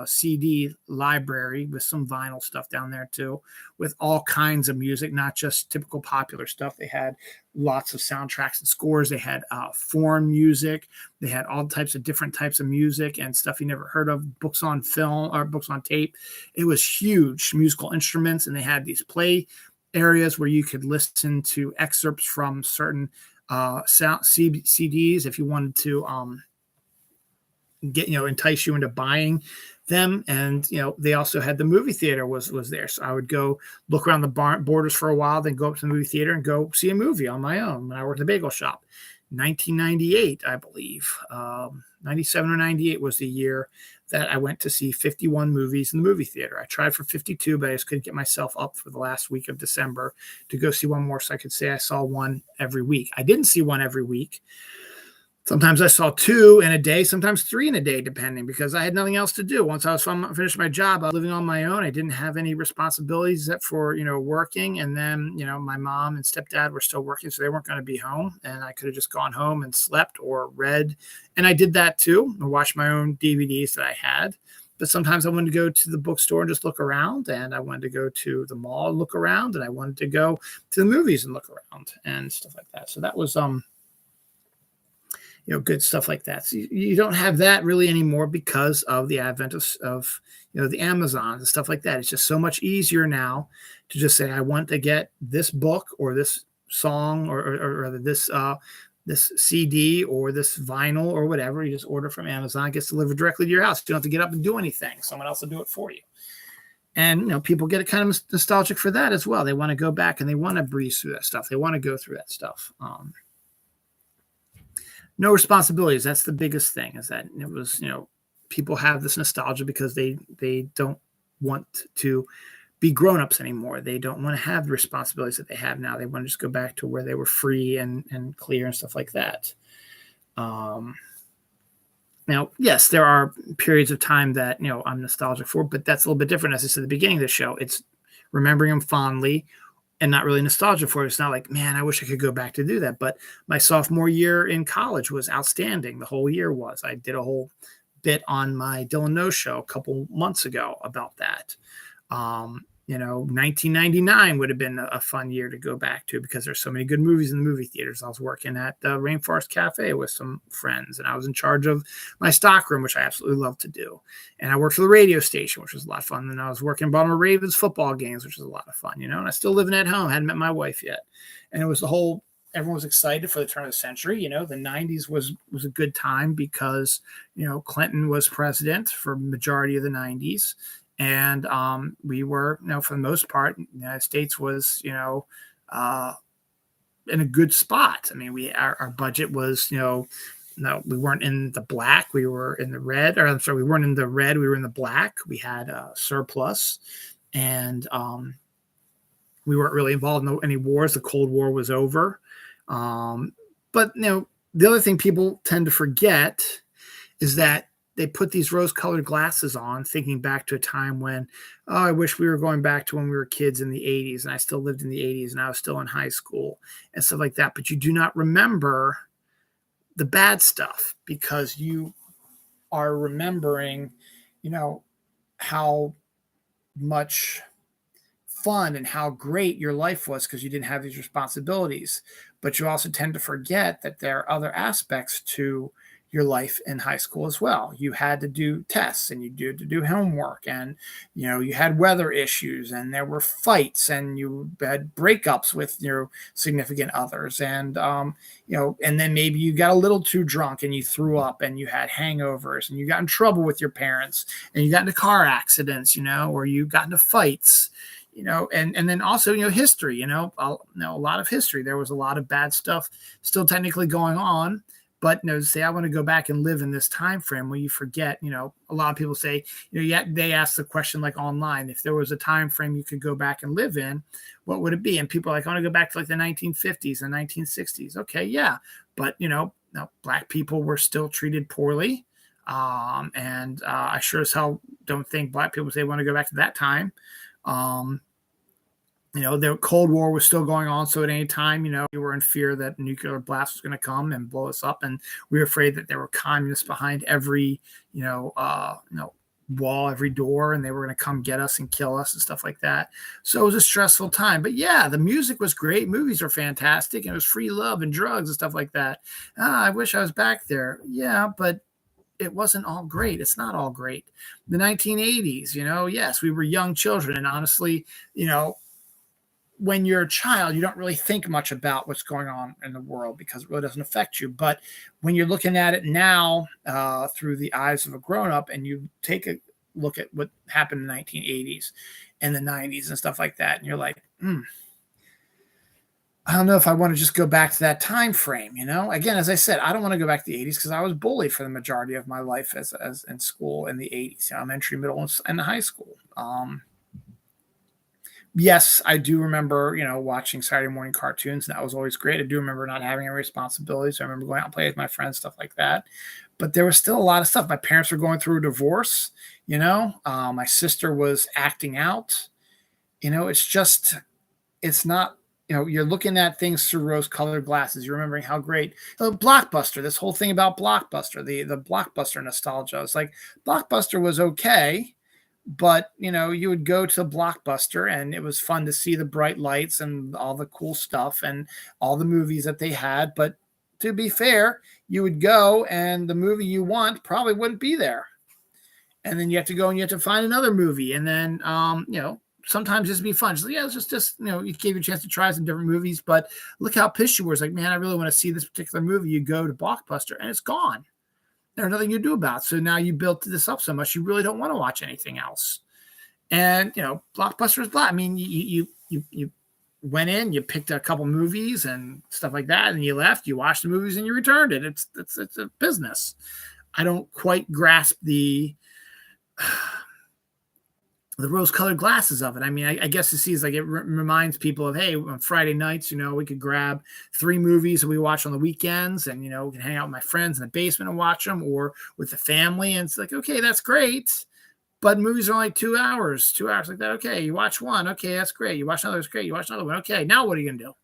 CD library with some vinyl stuff down there too, with all kinds of music, not just typical popular stuff. They had lots of soundtracks and scores. They had foreign music. They had all types of different types of music and stuff you never heard of, books on film or books on tape. It was huge, musical instruments, and they had these play areas where you could listen to excerpts from certain CDs if you wanted to get entice you into buying them. And they also had the movie theater was there, so I would go look around the Borders for a while, then go up to the movie theater and go see a movie on my own when I worked at the bagel shop. 1998, I believe, 97 or 98 was the year that I went to see 51 movies in the movie theater. I tried for 52, but I just couldn't get myself up for the last week of December to go see one more, so I could say I saw one every week. I didn't see one every week. Sometimes I saw 2 in a day, sometimes 3 in a day, depending, because I had nothing else to do. Once I was finished my job, I was living on my own. I didn't have any responsibilities except for, working. And then, my mom and stepdad were still working, so they weren't going to be home. And I could have just gone home and slept or read. And I did that too. I watched my own DVDs that I had. But sometimes I wanted to go to the bookstore and just look around. And I wanted to go to the mall and look around. And I wanted to go to the movies and look around and stuff like that. So that was, good stuff like that. So you don't have that really anymore because of the advent of the Amazon and stuff like that. It's just so much easier now to just say, I want to get this book or this song or this this CD or this vinyl or whatever. You just order from Amazon, it gets delivered directly to your house. You don't have to get up and do anything. Someone else will do it for you. And people get kind of nostalgic for that as well. They want to go back and they want to breeze through that stuff. They want to go through that stuff. No responsibilities. That's the biggest thing, is that it was, people have this nostalgia because they don't want to be grown-ups anymore. They don't want to have the responsibilities that they have now. They want to just go back to where they were free and clear and stuff like that. Now, yes, there are periods of time that, I'm nostalgic for, but that's a little bit different. As I said at the beginning of the show, it's remembering them fondly and not really nostalgia for it. It's not like, man, I wish I could go back to do that. But my sophomore year in college was outstanding. The whole year was. I did a whole bit on my Dylan No show a couple months ago about that. 1999 would have been a fun year to go back to because there's so many good movies in the movie theaters. I was working at the Rainforest Cafe with some friends, and I was in charge of my stockroom, which I absolutely love to do. And I worked for the radio station, which was a lot of fun. And I was working Baltimore Ravens football games, which was a lot of fun, and I still living at home. I hadn't met my wife yet. And it was everyone was excited for the turn of the century. The 90s was a good time because, Clinton was president for the majority of the 90s. And we were, for the most part, the United States was, in a good spot. I mean, our budget was, no, we weren't in the black. We were in the red. Or I'm sorry, we weren't in the red. We were in the black. We had a surplus, and we weren't really involved in any wars. The Cold War was over. But the other thing people tend to forget is that they put these rose-colored glasses on, thinking back to a time when, I wish we were going back to when we were kids in the 80s, and I still lived in the 80s, and I was still in high school and stuff like that. But you do not remember the bad stuff because you are remembering, how much fun and how great your life was because you didn't have these responsibilities. But you also tend to forget that there are other aspects to your life in high school as well. You had to do tests and you had to do homework, and you had weather issues, and there were fights, and you had breakups with your significant others, and and then maybe you got a little too drunk and you threw up, and you had hangovers, and you got in trouble with your parents, and you got into car accidents, or you got into fights. And then also, history, a lot of history. There was a lot of bad stuff still technically going on. But say I want to go back and live in this time frame, where you forget, a lot of people say, they ask the question like online, if there was a time frame you could go back and live in, what would it be? And people are like, I want to go back to like the 1950s and 1960s. Okay, yeah. But, Black people were still treated poorly. And I sure as hell don't think Black people say want to go back to that time. The Cold War was still going on. So at any time, we were in fear that nuclear blast was going to come and blow us up. And we were afraid that there were communists behind every, wall, every door, and they were going to come get us and kill us and stuff like that. So it was a stressful time. But yeah, the music was great. Movies were fantastic. And it was free love and drugs and stuff like that. I wish I was back there. Yeah, but it wasn't all great. It's not all great. The 1980s, yes, we were young children. And honestly, when you're a child, you don't really think much about what's going on in the world because it really doesn't affect you. But when you're looking at it now through the eyes of a grown-up, and you take a look at what happened in the 1980s and the 90s and stuff like that, and you're like, I don't know if I want to just go back to that time frame. Again, as I said, I don't want to go back to the 80s because I was bullied for the majority of my life as in school in the 80s. Elementary, middle, and high school. Yes, I do remember, watching Saturday morning cartoons, and that was always great. I do remember not having any responsibilities. I remember going out and playing with my friends, stuff like that. But there was still a lot of stuff. My parents were going through a divorce, my sister was acting out. It's not, you're looking at things through rose-colored glasses. You're remembering how great Blockbuster, this whole thing about Blockbuster, the Blockbuster nostalgia. It's like Blockbuster was okay. But, you would go to Blockbuster, and it was fun to see the bright lights and all the cool stuff and all the movies that they had. But to be fair, you would go and the movie you want probably wouldn't be there. And then you have to go and you have to find another movie. And then, sometimes just be fun. Just, yeah, it's just you gave you a chance to try some different movies, but look how pissed you were. It's like, man, I really want to see this particular movie. You go to Blockbuster and it's gone. There's nothing you do about it. So now you built this up so much, you really don't want to watch anything else. And Blockbuster is black. I mean, you went in, you picked a couple movies and stuff like that, and you left. You watched the movies and you returned it. It's a business. I don't quite grasp the rose-colored glasses of it. I mean, I guess it seems like it reminds people of, hey, on Friday nights, we could grab 3 movies that we watch on the weekends, and we can hang out with my friends in the basement and watch them, or with the family. And it's like, okay, that's great, but movies are only 2 hours, 2 hours like that. Okay, you watch one, okay, that's great. You watch another, it's great. You watch another one, okay. Now what are you gonna do?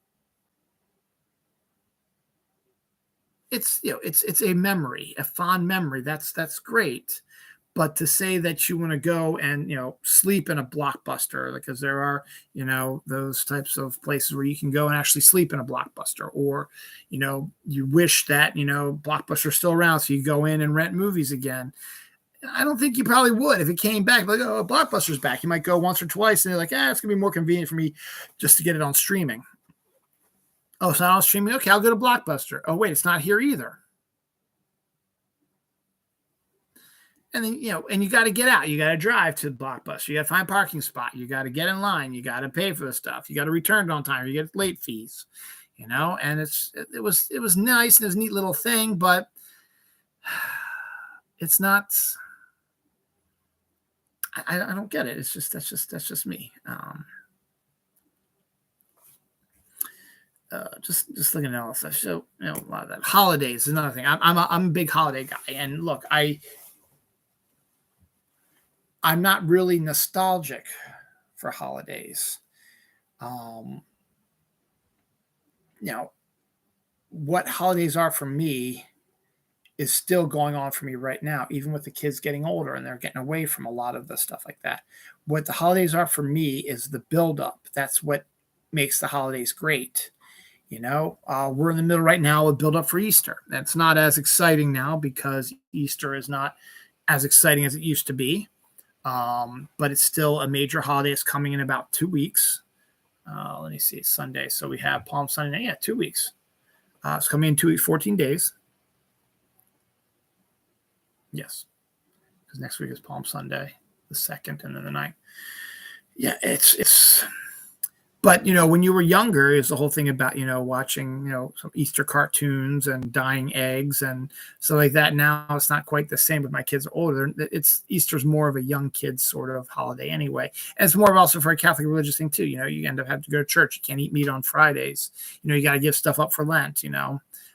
It's a memory, a fond memory. That's great. But to say that you want to go and sleep in a Blockbuster, because there are those types of places where you can go and actually sleep in a Blockbuster, or you wish that Blockbuster's still around so you go in and rent movies again. I don't think you probably would if it came back. Like, oh, Blockbuster's back. You might go once or twice, and they're like, it's gonna be more convenient for me just to get it on streaming. Oh, it's not on streaming. Okay, I'll go to Blockbuster. Oh, wait, it's not here either. And then, and you got to get out. You got to drive to the Blockbuster. You got to find a parking spot. You got to get in line. You got to pay for the stuff. You got to return it on time. You get late fees, and it was nice and it was a neat little thing, but it's not, I don't get it. It's just, that's just me. Just looking at all this stuff. So, a lot of that. Holidays is another thing. I'm a big holiday guy. And look, I'm not really nostalgic for holidays. What holidays are for me is still going on for me right now, even with the kids getting older and they're getting away from a lot of the stuff like that. What the holidays are for me is the buildup. That's what makes the holidays great. We're in the middle right now of build up for Easter. That's not as exciting now because Easter is not as exciting as it used to be. But it's still a major holiday. It's coming in about 2 weeks. Let me see, it's Sunday. So we have Palm Sunday. Yeah, 2 weeks. It's coming in 2 weeks, 14 days. Yes. Because next week is Palm Sunday, the 2nd, and then the 9th. Yeah, it's but when you were younger, is the whole thing about watching some Easter cartoons and dyeing eggs and stuff like that. Now it's not quite the same, but my kids are older. Easter's more of a young kid sort of holiday anyway, and it's more of also for a Catholic religious thing too. You end up having to go to church. You can't eat meat on Fridays. You got to give stuff up for Lent.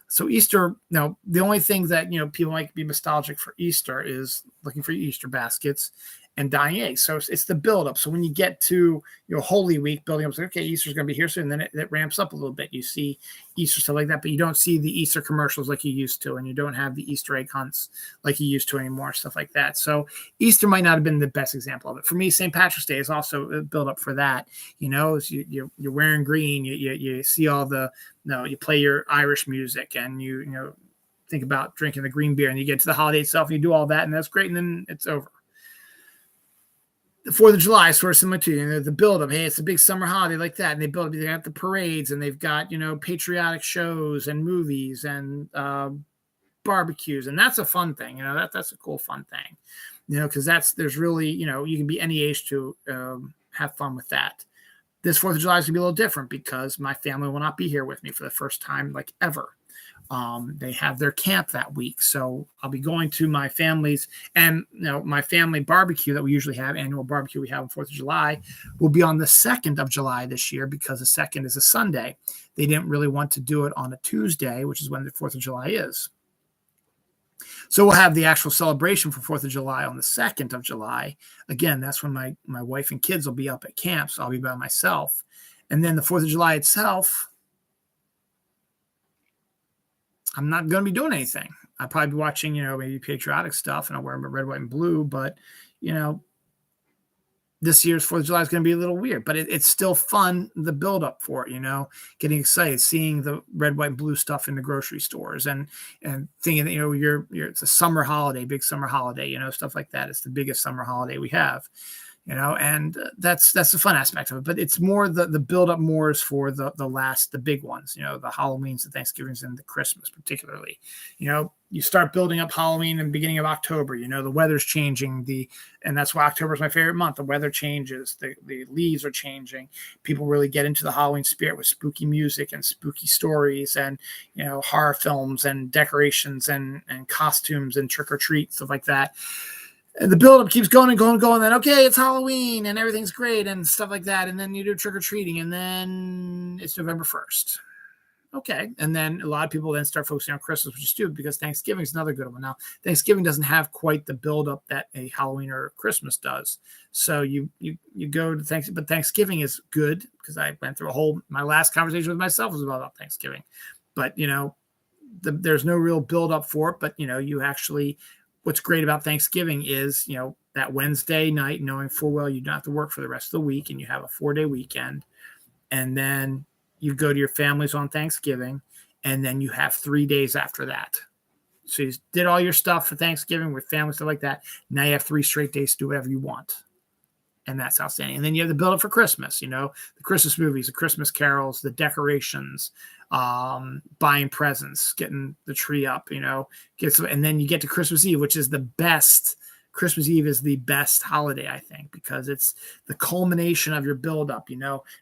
So Easter, the only thing that people might be nostalgic for Easter is looking for Easter baskets and dyeing eggs. So it's the buildup. So when you get to Holy Week, building up, it's like, okay, Easter's going to be here soon. Then it ramps up a little bit. You see Easter stuff like that, but you don't see the Easter commercials like you used to, and you don't have the Easter egg hunts like you used to anymore, stuff like that. So Easter might not have been the best example of it. For me, St. Patrick's Day is also a build up for that. You're wearing green. You see all the you play your Irish music, and you think about drinking the green beer, and you get to the holiday itself, and you do all that, and that's great, and then it's over. The 4th of July is sort of similar to the build-up. Hey, it's a big summer holiday like that, and they build up. They got the parades, and they've got patriotic shows and movies and barbecues, and that's a fun thing. That's a cool fun thing. Because there's really you can be any age to have fun with that. This 4th of July is gonna be a little different because my family will not be here with me for the first time like ever. They have their camp that week. So I'll be going to my family's, and my family barbecue that we usually have, annual barbecue we have on 4th of July, will be on the 2nd of July this year because the 2nd is a Sunday. They didn't really want to do it on a Tuesday, which is when the 4th of July is. So we'll have the actual celebration for 4th of July on the 2nd of July. Again, that's when my wife and kids will be up at camp, so I'll be by myself. And then the 4th of July itself, I'm not going to be doing anything. I'll probably be watching, maybe patriotic stuff, and I'll wear red, white, and blue. But, this year's 4th of July is going to be a little weird, but it's still fun, the build up for it, getting excited, seeing the red, white, and blue stuff in the grocery stores and thinking that, it's a summer holiday, big summer holiday, stuff like that. It's the biggest summer holiday we have. and that's the fun aspect of it. But it's more the build up more is for the big ones, the Halloweens, the Thanksgivings, and the Christmas particularly. You start building up Halloween in the beginning of October. The weather's changing, and that's why October is my favorite month. The weather changes, the leaves are changing. People really get into the Halloween spirit with spooky music and spooky stories, and horror films and decorations and costumes and trick or treat stuff like that. And the buildup keeps going and going and going. Then, okay, it's Halloween and everything's great and stuff like that. And then you do trick or treating, and then it's November 1st. Okay. And then a lot of people then start focusing on Christmas, which is stupid because Thanksgiving is another good one. Now, Thanksgiving doesn't have quite the buildup that a Halloween or Christmas does. So you go to Thanksgiving, but Thanksgiving is good because I went through my last conversation with myself was about Thanksgiving. But, there's no real buildup for it. But, you actually. What's great about Thanksgiving is, that Wednesday night, knowing full well you don't have to work for the rest of the week and you have a 4-day weekend. And then you go to your families on Thanksgiving, and then you have 3 days after that. So you did all your stuff for Thanksgiving with family, stuff like that. Now you have 3 straight days to do whatever you want. And that's outstanding. And then you have the build up for Christmas, the Christmas movies, the Christmas carols, the decorations, buying presents, getting the tree up, and then you get to Christmas Eve, which is the best. Christmas Eve is the best holiday, I think, because it's the culmination of your build up.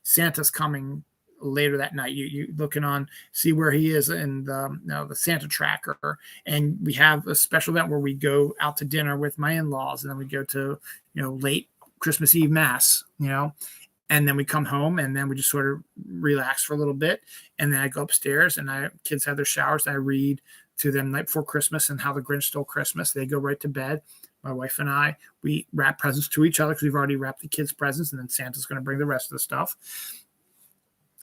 Santa's coming later that night. You looking on, see where he is in the Santa tracker. And we have a special event where we go out to dinner with my in-laws, and then we go to, late Christmas Eve mass, and then we come home, and then we just sort of relax for a little bit. And then I go upstairs, and kids have their showers. And I read to them Night Before Christmas and How the Grinch Stole Christmas. They go right to bed. My wife and I, we wrap presents to each other because we've already wrapped the kids' presents, and then Santa's going to bring the rest of the stuff.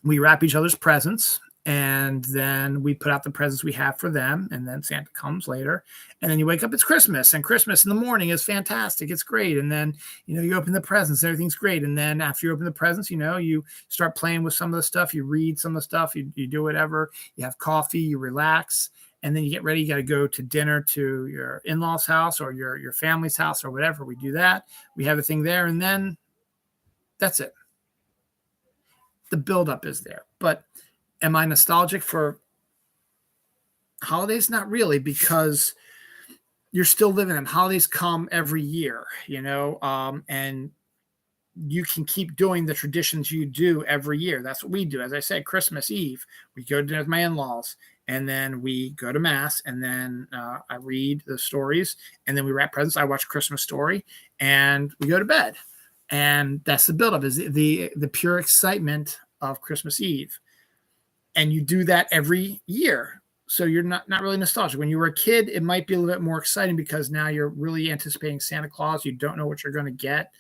We wrap each other's presents, and then we put out the presents we have for them, and then Santa comes later. And then you wake up, it's Christmas, and Christmas in the morning is fantastic. It's great. And then, you open the presents, everything's great. And then after you open the presents, you start playing with some of the stuff, you read some of the stuff, you do whatever, you have coffee, you relax, and then you get ready. You got to go to dinner to your in-laws' house or your family's house or whatever. We do that. We have a thing there, and then that's it. The buildup is there. But am I nostalgic for holidays? Not really, because you're still living them. Holidays come every year, and you can keep doing the traditions you do every year. That's what we do. As I said, Christmas Eve, we go to dinner with my in-laws, and then we go to mass, and then I read the stories, and then we wrap presents. I watch Christmas Story, and we go to bed. And that's the buildup, is the pure excitement of Christmas Eve. And you do that every year. So you're not really nostalgic. When you were a kid, it might be a little bit more exciting because now you're really anticipating Santa Claus. You don't know what you're going to get,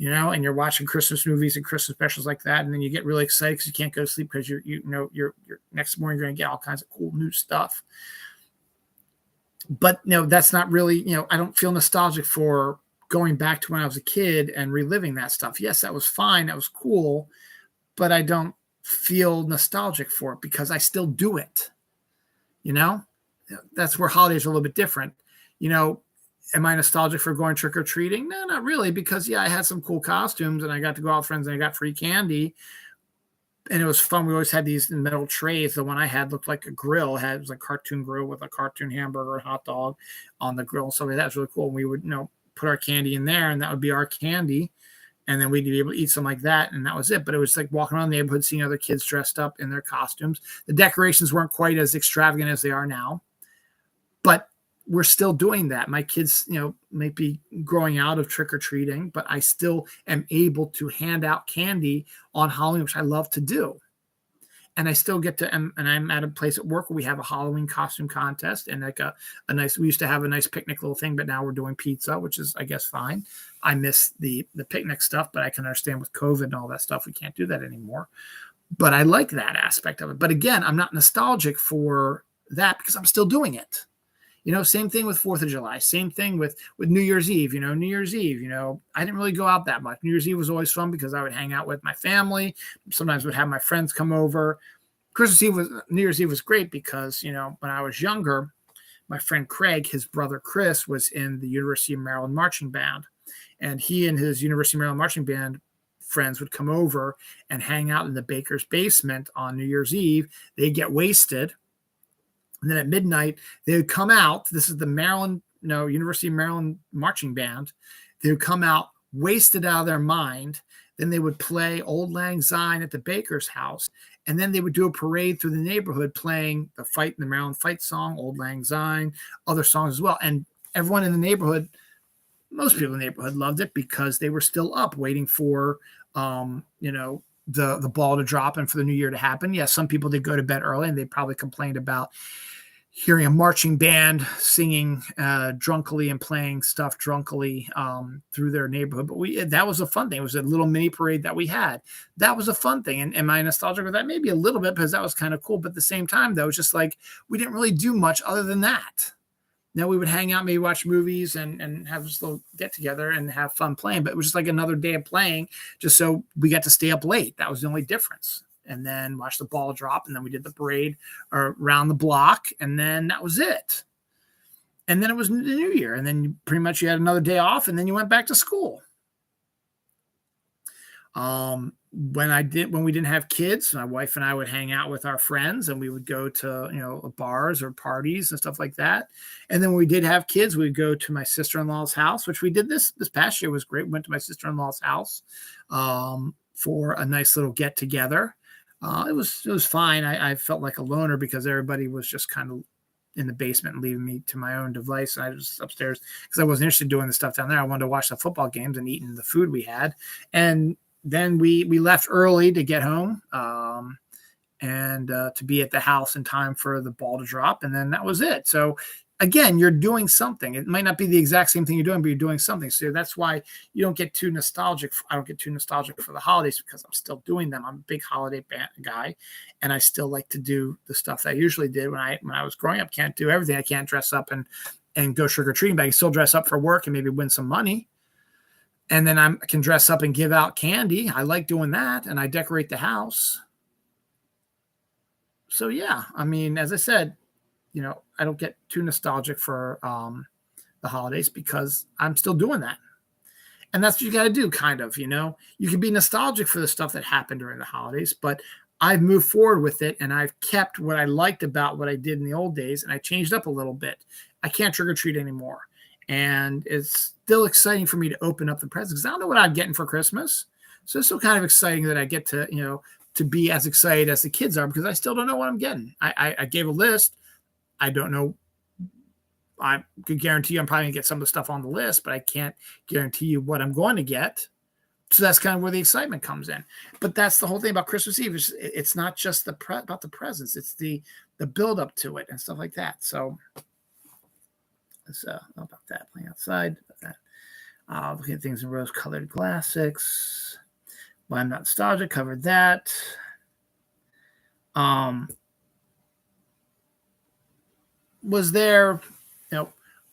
and you're watching Christmas movies and Christmas specials like that. And then you get really excited because you can't go to sleep because you're next morning you're going to get all kinds of cool new stuff. But, that's not really, I don't feel nostalgic for going back to when I was a kid and reliving that stuff. Yes, that was fine. That was cool. But I don't feel nostalgic for it because I still do it. That's where holidays are a little bit different. Am I nostalgic for going trick-or-treating? No, not really, because I had some cool costumes and I got to go out with friends and I got free candy. And it was fun. We always had these metal trays. The one I had looked like a grill. It was a cartoon grill with a cartoon hamburger, hot dog on the grill. So that was really cool. And we would, put our candy in there, and that would be our candy. And then we'd be able to eat something like that. And that was it. But it was like walking around the neighborhood, seeing other kids dressed up in their costumes. The decorations weren't quite as extravagant as they are now, but we're still doing that. My kids, might be growing out of trick-or-treating, but I still am able to hand out candy on Halloween, which I love to do. And I still get to, and I'm at a place at work where we have a Halloween costume contest and like a nice, we used to have a nice picnic little thing, but now we're doing pizza, which is, I guess, fine. I miss the picnic stuff, but I can understand with COVID and all that stuff, we can't do that anymore. But I like that aspect of it. But again, I'm not nostalgic for that because I'm still doing it. Same thing with 4th of July, same thing with New Year's Eve, New Year's Eve, I didn't really go out that much. New Year's Eve was always fun because I would hang out with my family. Sometimes would have my friends come over. New Year's Eve was great because, when I was younger, my friend Craig, his brother Chris, was in the University of Maryland marching band. And he and his University of Maryland marching band friends would come over and hang out in the baker's basement on New Year's Eve. They'd get wasted. And then at midnight, they would come out. This is the University of Maryland marching band. They would come out wasted out of their mind. Then they would play Old Lang Syne at the baker's house. And then they would do a parade through the neighborhood playing the Maryland Fight song, Old Lang Syne, other songs as well. And everyone in the neighborhood, most people in the neighborhood loved it because they were still up waiting for, the ball to drop and for the new year to happen. Yes, some people did go to bed early and they probably complained about hearing a marching band singing drunkily and playing stuff drunkily through their neighborhood. But that was a fun thing. It was a little mini parade that we had. That was a fun thing. And am I nostalgic with that? Maybe a little bit, because that was kind of cool. But at the same time, though, it's just like we didn't really do much other than that. Now we would hang out, maybe watch movies and have this little get together and have fun playing. But it was just like another day of playing, just so we got to stay up late. That was the only difference. And then watch the ball drop. And then we did the parade around the block. And then that was it. And then it was the new year. And then pretty much you had another day off. And then you went back to school. When we didn't have kids, my wife and I would hang out with our friends and we would go to, bars or parties and stuff like that. And then when we did have kids, we'd go to my sister-in-law's house, which we did this past year. Was great. We went to my sister-in-law's house for a nice little get together. It was fine. I felt like a loner because everybody was just kind of in the basement and leaving me to my own device. And I was upstairs because I wasn't interested in doing the stuff down there. I wanted to watch the football games and eating the food we had. And then we left early to get home and to be at the house in time for the ball to drop. And then that was it. So again, you're doing something. It might not be the exact same thing you're doing, but you're doing something. So that's why you don't get too nostalgic. I don't get too nostalgic for the holidays because I'm still doing them. I'm a big holiday guy, and I still like to do the stuff that I usually did when I was growing up. Can't do everything. I can't dress up and go trick-or-treating, but I can still dress up for work and maybe win some money. And then I can dress up and give out candy. I like doing that, and I decorate the house. So yeah, I mean, as I said, I don't get too nostalgic for the holidays because I'm still doing that. And that's what you got to do, kind of, you can be nostalgic for the stuff that happened during the holidays, but I've moved forward with it and I've kept what I liked about what I did in the old days, and I changed up a little bit. I can't trick or treat anymore. And it's still exciting for me to open up the presents because I don't know what I'm getting for Christmas. So it's still kind of exciting that I get to, to be as excited as the kids are because I still don't know what I'm getting. I gave a list. I don't know. I could guarantee you I'm probably going to get some of the stuff on the list, but I can't guarantee you what I'm going to get. So that's kind of where the excitement comes in. But that's the whole thing about Christmas Eve. It's not just about the presents. It's the build up to it and stuff like that. So let's about that, playing outside, about that. Looking at things in rose-colored classics. Why I'm not nostalgic, covered that. Was there,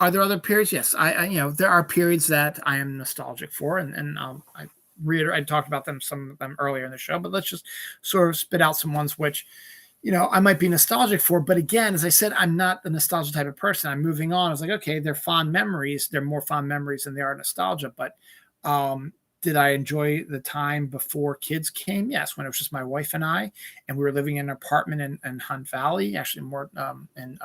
are there other periods? Yes, I there are periods that I am nostalgic for, and I talked about some of them earlier in the show, but let's just sort of spit out some ones which, I might be nostalgic for. But again, as I said, I'm not the nostalgia type of person. I'm moving on. I was like, okay, they're fond memories. They're more fond memories than they are nostalgia. But did I enjoy the time before kids came? Yes, when it was just my wife and I, and we were living in an apartment in Hunt Valley, actually more in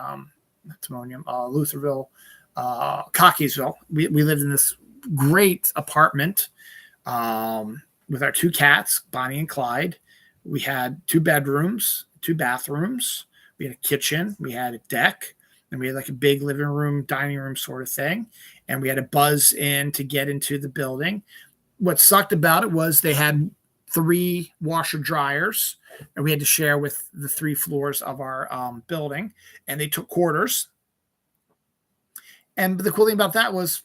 Timonium, Lutherville, Cockeysville. We lived in this great apartment with our two cats, Bonnie and Clyde. We had 2 bedrooms, 2 bathrooms. We had a kitchen. We had a deck. And we had like a big living room, dining room sort of thing. And we had to buzz in to get into the building. What sucked about it was they had 3 washer dryers, and we had to share with the 3 floors of our building, and they took quarters. And the cool thing about that was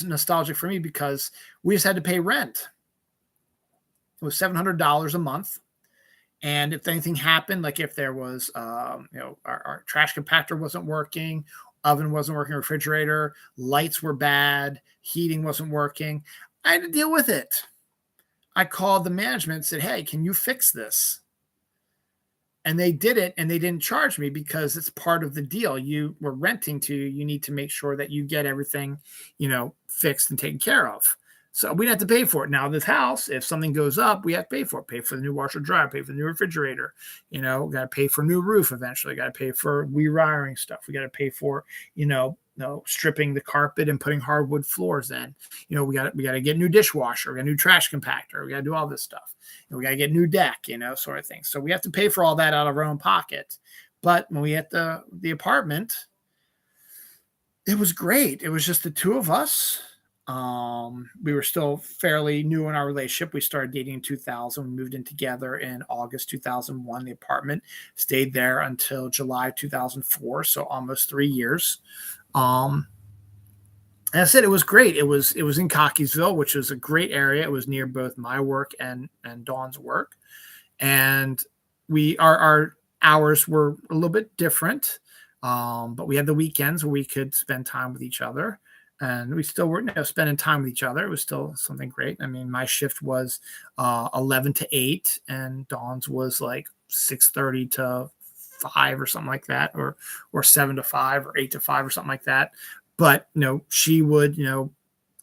nostalgic for me because we just had to pay rent. It was $700 a month. And if anything happened, like if there was, our trash compactor wasn't working, oven wasn't working, refrigerator, lights were bad, heating wasn't working, I had to deal with it. I called the management and said, hey, can you fix this? And they did it, and they didn't charge me because it's part of the deal. You were renting you need to make sure that you get everything, fixed and taken care of. So we didn't have to pay for it. Now, this house, if something goes up, we have to pay for it. Pay for the new washer dryer, pay for the new refrigerator. Got to pay for a new roof eventually. Got to pay for rewiring stuff. We got to pay for, stripping the carpet and putting hardwood floors in. We got to get new dishwasher. We got a new trash compactor. We got to do all this stuff. We got to get new deck, sort of thing. So we have to pay for all that out of our own pocket. But when we at the apartment, it was great. It was just the two of us. We were still fairly new in our relationship. We started dating in 2000. We moved in together in August 2001. The apartment stayed there until July 2004, so almost 3 years. And I said it was great. It was in Cockeysville, which was a great area. It was near both my work and Dawn's work, and our hours were a little bit different. But we had the weekends where we could spend time with each other. And we still were spending time with each other. It was still something great. I mean, my shift was 11 to 8, and Dawn's was like 6:30 to 5 or something like that, or 7 to 5 or 8 to 5 or something like that. But, she would,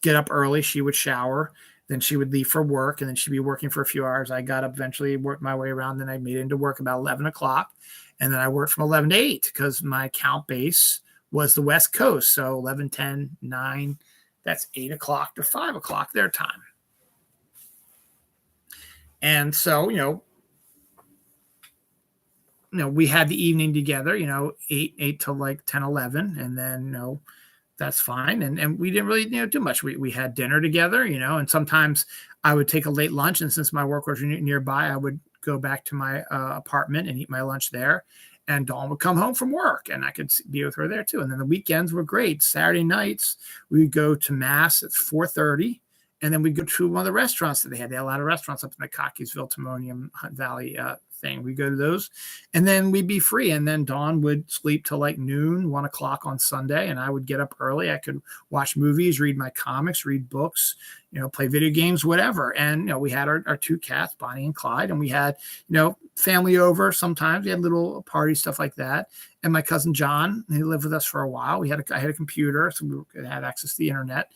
get up early. She would shower. Then she would leave for work, and then she'd be working for a few hours. I got up eventually, worked my way around. Then I made it into work about 11 o'clock. And then I worked from 11 to 8 because my account base was the West Coast. So 11, 10, 9, that's 8 o'clock to 5 o'clock their time. And so, we had the evening together, 8 to like 10, 11. And then, that's fine. And we didn't really, do much. We had dinner together, and sometimes I would take a late lunch. And since my work was nearby, I would go back to my apartment and eat my lunch there. And Dawn would come home from work, and I could be with her there too. And then the weekends were great. Saturday nights, we would go to Mass at 4:30, and then we'd go to one of the restaurants that they had. They had a lot of restaurants up in the Cockeysville, Timonium, Hunt Valley thing. We'd go to those, and then we'd be free. And then Dawn would sleep till like noon, 1 o'clock on Sunday, and I would get up early. I could watch movies, read my comics, read books, play video games, whatever. And, we had our two cats, Bonnie and Clyde, and we had, family over sometimes. We had little parties, stuff like that. And my cousin John, he lived with us for a while. I had a computer, so we could have access to the internet.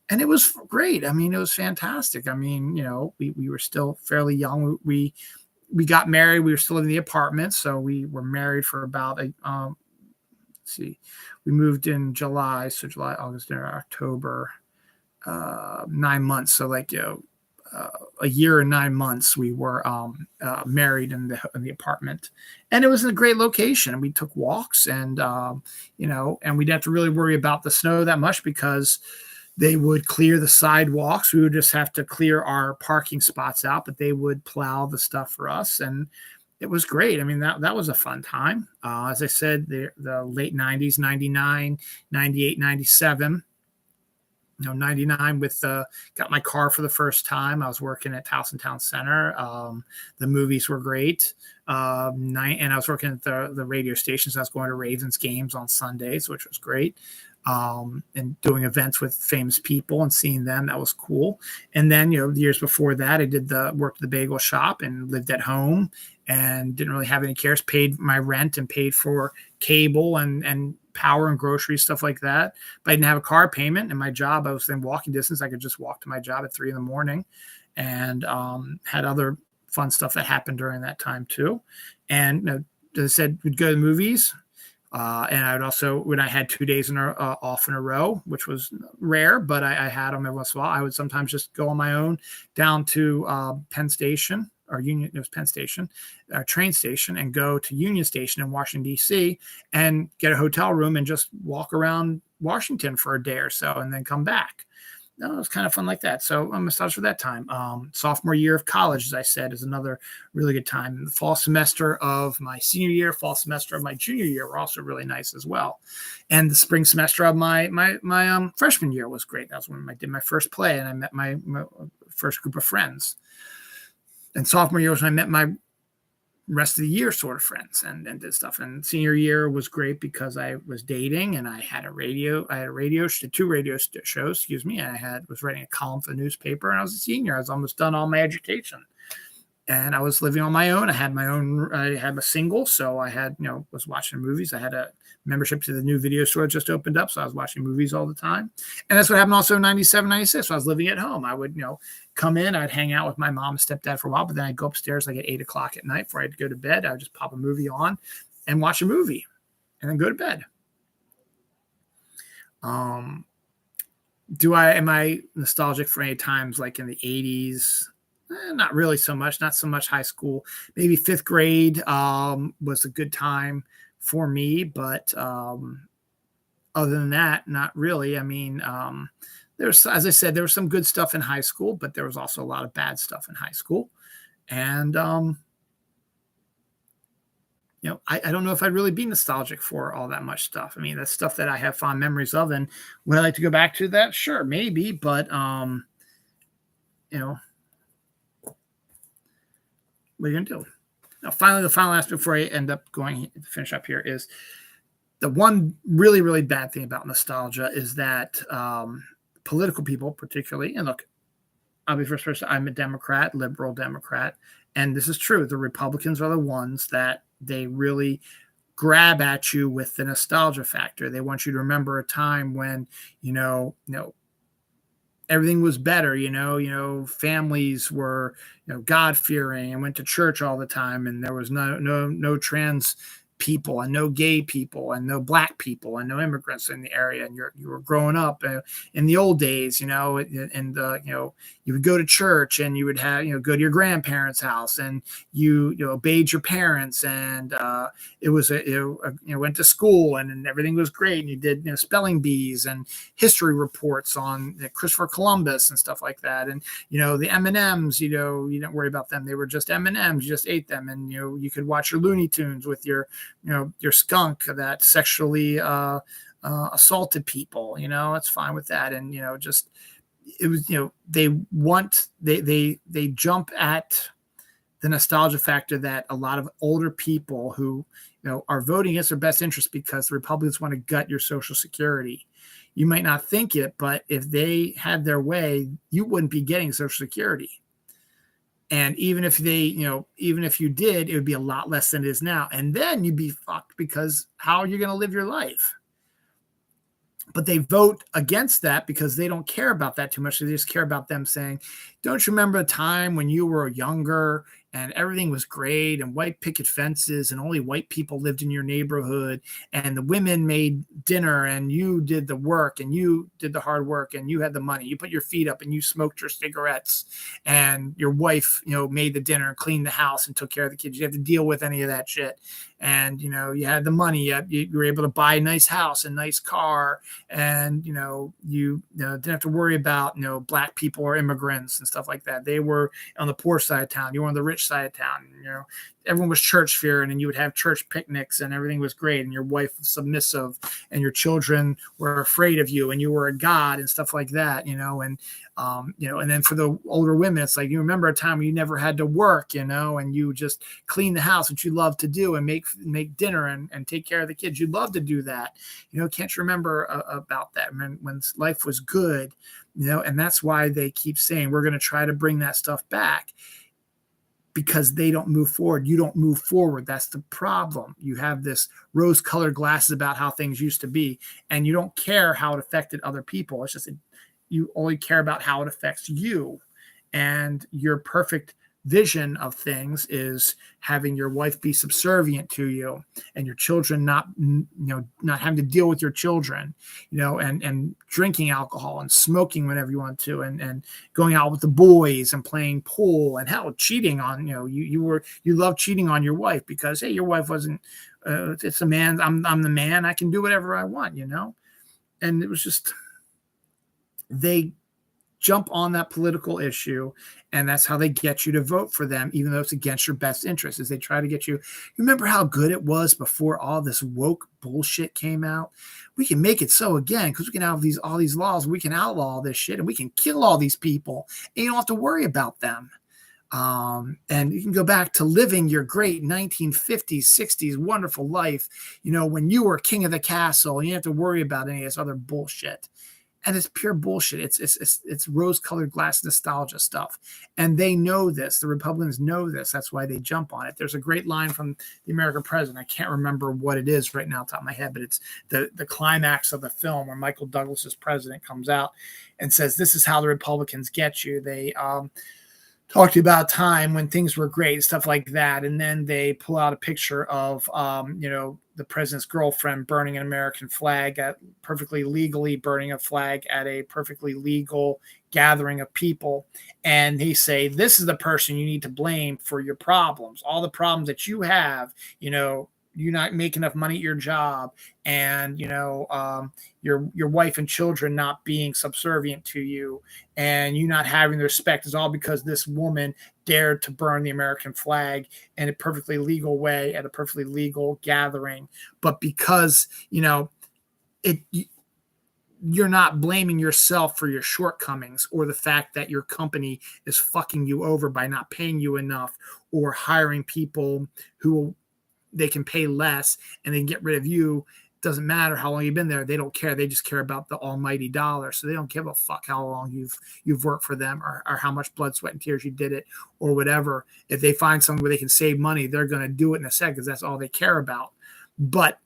And it was great. I mean, it was fantastic. I mean, we were still fairly young. We got married. We were still in the apartment. So we were married for about we moved in July. So July, August, October, 9 months. So like, a year and 9 months we were married in the apartment, and it was in a great location. And we took walks, and and we didn't have to really worry about the snow that much because they would clear the sidewalks. We would just have to clear our parking spots out, but they would plow the stuff for us. And it was great. I mean, that was a fun time. As I said, the late 90s, 99, 98, 97. 99 got my car for the first time. I was working at Towson Town Center. The movies were great. And I was working at the radio stations. I was going to Ravens games on Sundays, which was great. And doing events with famous people and seeing them. That was cool. And then, the years before that, I worked at the bagel shop and lived at home and didn't really have any cares, paid my rent and paid for cable and power and groceries, stuff like that. But I didn't have a car payment, and my job, I was in walking distance. I could just walk to my job at 3 a.m. and had other fun stuff that happened during that time too. And as I said, we'd go to the movies. And I would also, when I had 2 days off in a row, which was rare, but I had them every once in a while, I would sometimes just go on my own down to Penn Station or Union, it was Penn Station, train station, and go to Union Station in Washington, D.C. and get a hotel room and just walk around Washington for a day or so and then come back. It was kind of fun like that. So I'm nostalgic for that time. Sophomore year of college, as I said, is another really good time. The fall semester of my senior year, fall semester of my junior year were also really nice as well. And the spring semester of my freshman year was great. That was when I did my first play and I met my first group of friends. And sophomore year was when I met my rest of the year sort of friends and did stuff. And senior year was great because I was dating and I had two radio shows, and I was writing a column for the newspaper, and I was a senior. I was almost done all my education. and I was living on my own. I had a single, so I had, was watching movies. I had a membership to the new video store that just opened up, so I was watching movies all the time. And that's what happened also in 97, 96. So I was living at home. I would, come in, I'd hang out with my mom and stepdad for a while, but then I'd go upstairs like at 8 o'clock at night before I had to go to bed. I would just pop a movie on and watch a movie and then go to bed. Am I nostalgic for any times like in the 80s? Not really so much, not so much high school. Maybe fifth grade was a good time for me, but other than that, not really. I mean, as I said, there was some good stuff in high school, but there was also a lot of bad stuff in high school. And, I don't know if I'd really be nostalgic for all that much stuff. I mean, that's stuff that I have fond memories of. And would I like to go back to that? Sure, maybe. But, what are you going to do? Now, finally, the final aspect before I end up going to finish up here is the one really, really bad thing about nostalgia is that political people, particularly, and look, I'll be first person. I'm a Democrat, liberal Democrat, and this is true. The Republicans are the ones that they really grab at you with the nostalgia factor. They want you to remember a time when, everything was better, families were, God-fearing and went to church all the time, and there was no trans people and no gay people and no black people and no immigrants in the area. And you were growing up in the old days, and you would go to church and you would have, go to your grandparents' house and you obeyed your parents, and it was went to school and everything was great, and you did spelling bees and history reports on Christopher Columbus and stuff like that. And the M&Ms, you didn't worry about them. They were just M&Ms. You just ate them, and you could watch your Looney Tunes with your skunk that sexually assaulted people. It's fine with that. And just it was they jump at the nostalgia factor that a lot of older people who are voting against their best interest because the Republicans want to gut your Social Security. You might not think it, but if they had their way, you wouldn't be getting Social Security. And even if you did, it would be a lot less than it is now. And then you'd be fucked, because how are you going to live your life? But they vote against that because they don't care about that too much. They just care about them saying, don't you remember a time when you were younger and everything was great and white picket fences and only white people lived in your neighborhood and the women made dinner and you did the work and you did the hard work and you had the money. You put your feet up and you smoked your cigarettes, and your wife, made the dinner and cleaned the house and took care of the kids. You didn't have to deal with any of that shit. And, you had the money. You were able to buy a nice house, a nice car. And, you didn't have to worry about, black people or immigrants and stuff like that. They were on the poor side of town. You were on the rich side of town. Everyone was church fearing, and you would have church picnics and everything was great. And your wife was submissive and your children were afraid of you and you were a god and stuff like that, and then for the older women, it's like, you remember a time when you never had to work, and you just clean the house, which you love to do, and make dinner and take care of the kids. You love to do that. Can't you remember about that when life was good, and that's why they keep saying we're going to try to bring that stuff back, because they don't move forward. You don't move forward. That's the problem. You have this rose-colored glasses about how things used to be, and you don't care how it affected other people. It's just you only care about how it affects you. And your perfect vision of things is having your wife be subservient to you, and your children not having to deal with your children, and drinking alcohol and smoking whenever you want to, and going out with the boys and playing pool, and hell, cheating on, you love cheating on your wife because, hey, your wife wasn't, it's a man. I'm the man. I can do whatever I want, and it was just, they jump on that political issue, and that's how they get you to vote for them, even though it's against your best interest. Is they try to get you. Remember how good it was before all this woke bullshit came out? We can make it so again, because we can have all these laws. We can outlaw all this shit, and we can kill all these people, and you don't have to worry about them. And you can go back to living your great 1950s, 60s wonderful life, when you were king of the castle, and you didn't have to worry about any of this other bullshit. And it's pure bullshit. It's rose-colored glass nostalgia stuff, and they know this. The Republicans know this. That's why they jump on it. There's a great line from the American president. I can't remember what it is right now, off the top of my head, but it's the climax of the film where Michael Douglas's president comes out and says, "This is how the Republicans get you." They talked about time when things were great, stuff like that, and then they pull out a picture of the president's girlfriend burning an American flag, perfectly legally burning a flag at a perfectly legal gathering of people, and they say, "This is the person you need to blame for your problems, all the problems that you have. You not make enough money at your job, and your wife and children not being subservient to you, and you not having the respect is all because this woman dared to burn the American flag in a perfectly legal way at a perfectly legal gathering. But because you're not blaming yourself for your shortcomings or the fact that your company is fucking you over by not paying you enough or hiring people who they can pay less and they can get rid of you. Doesn't matter how long you've been there. They don't care. They just care about the almighty dollar. So they don't give a fuck how long you've worked for them or how much blood, sweat, and tears you did it or whatever. If they find something where they can save money, they're going to do it in a second because that's all they care about. But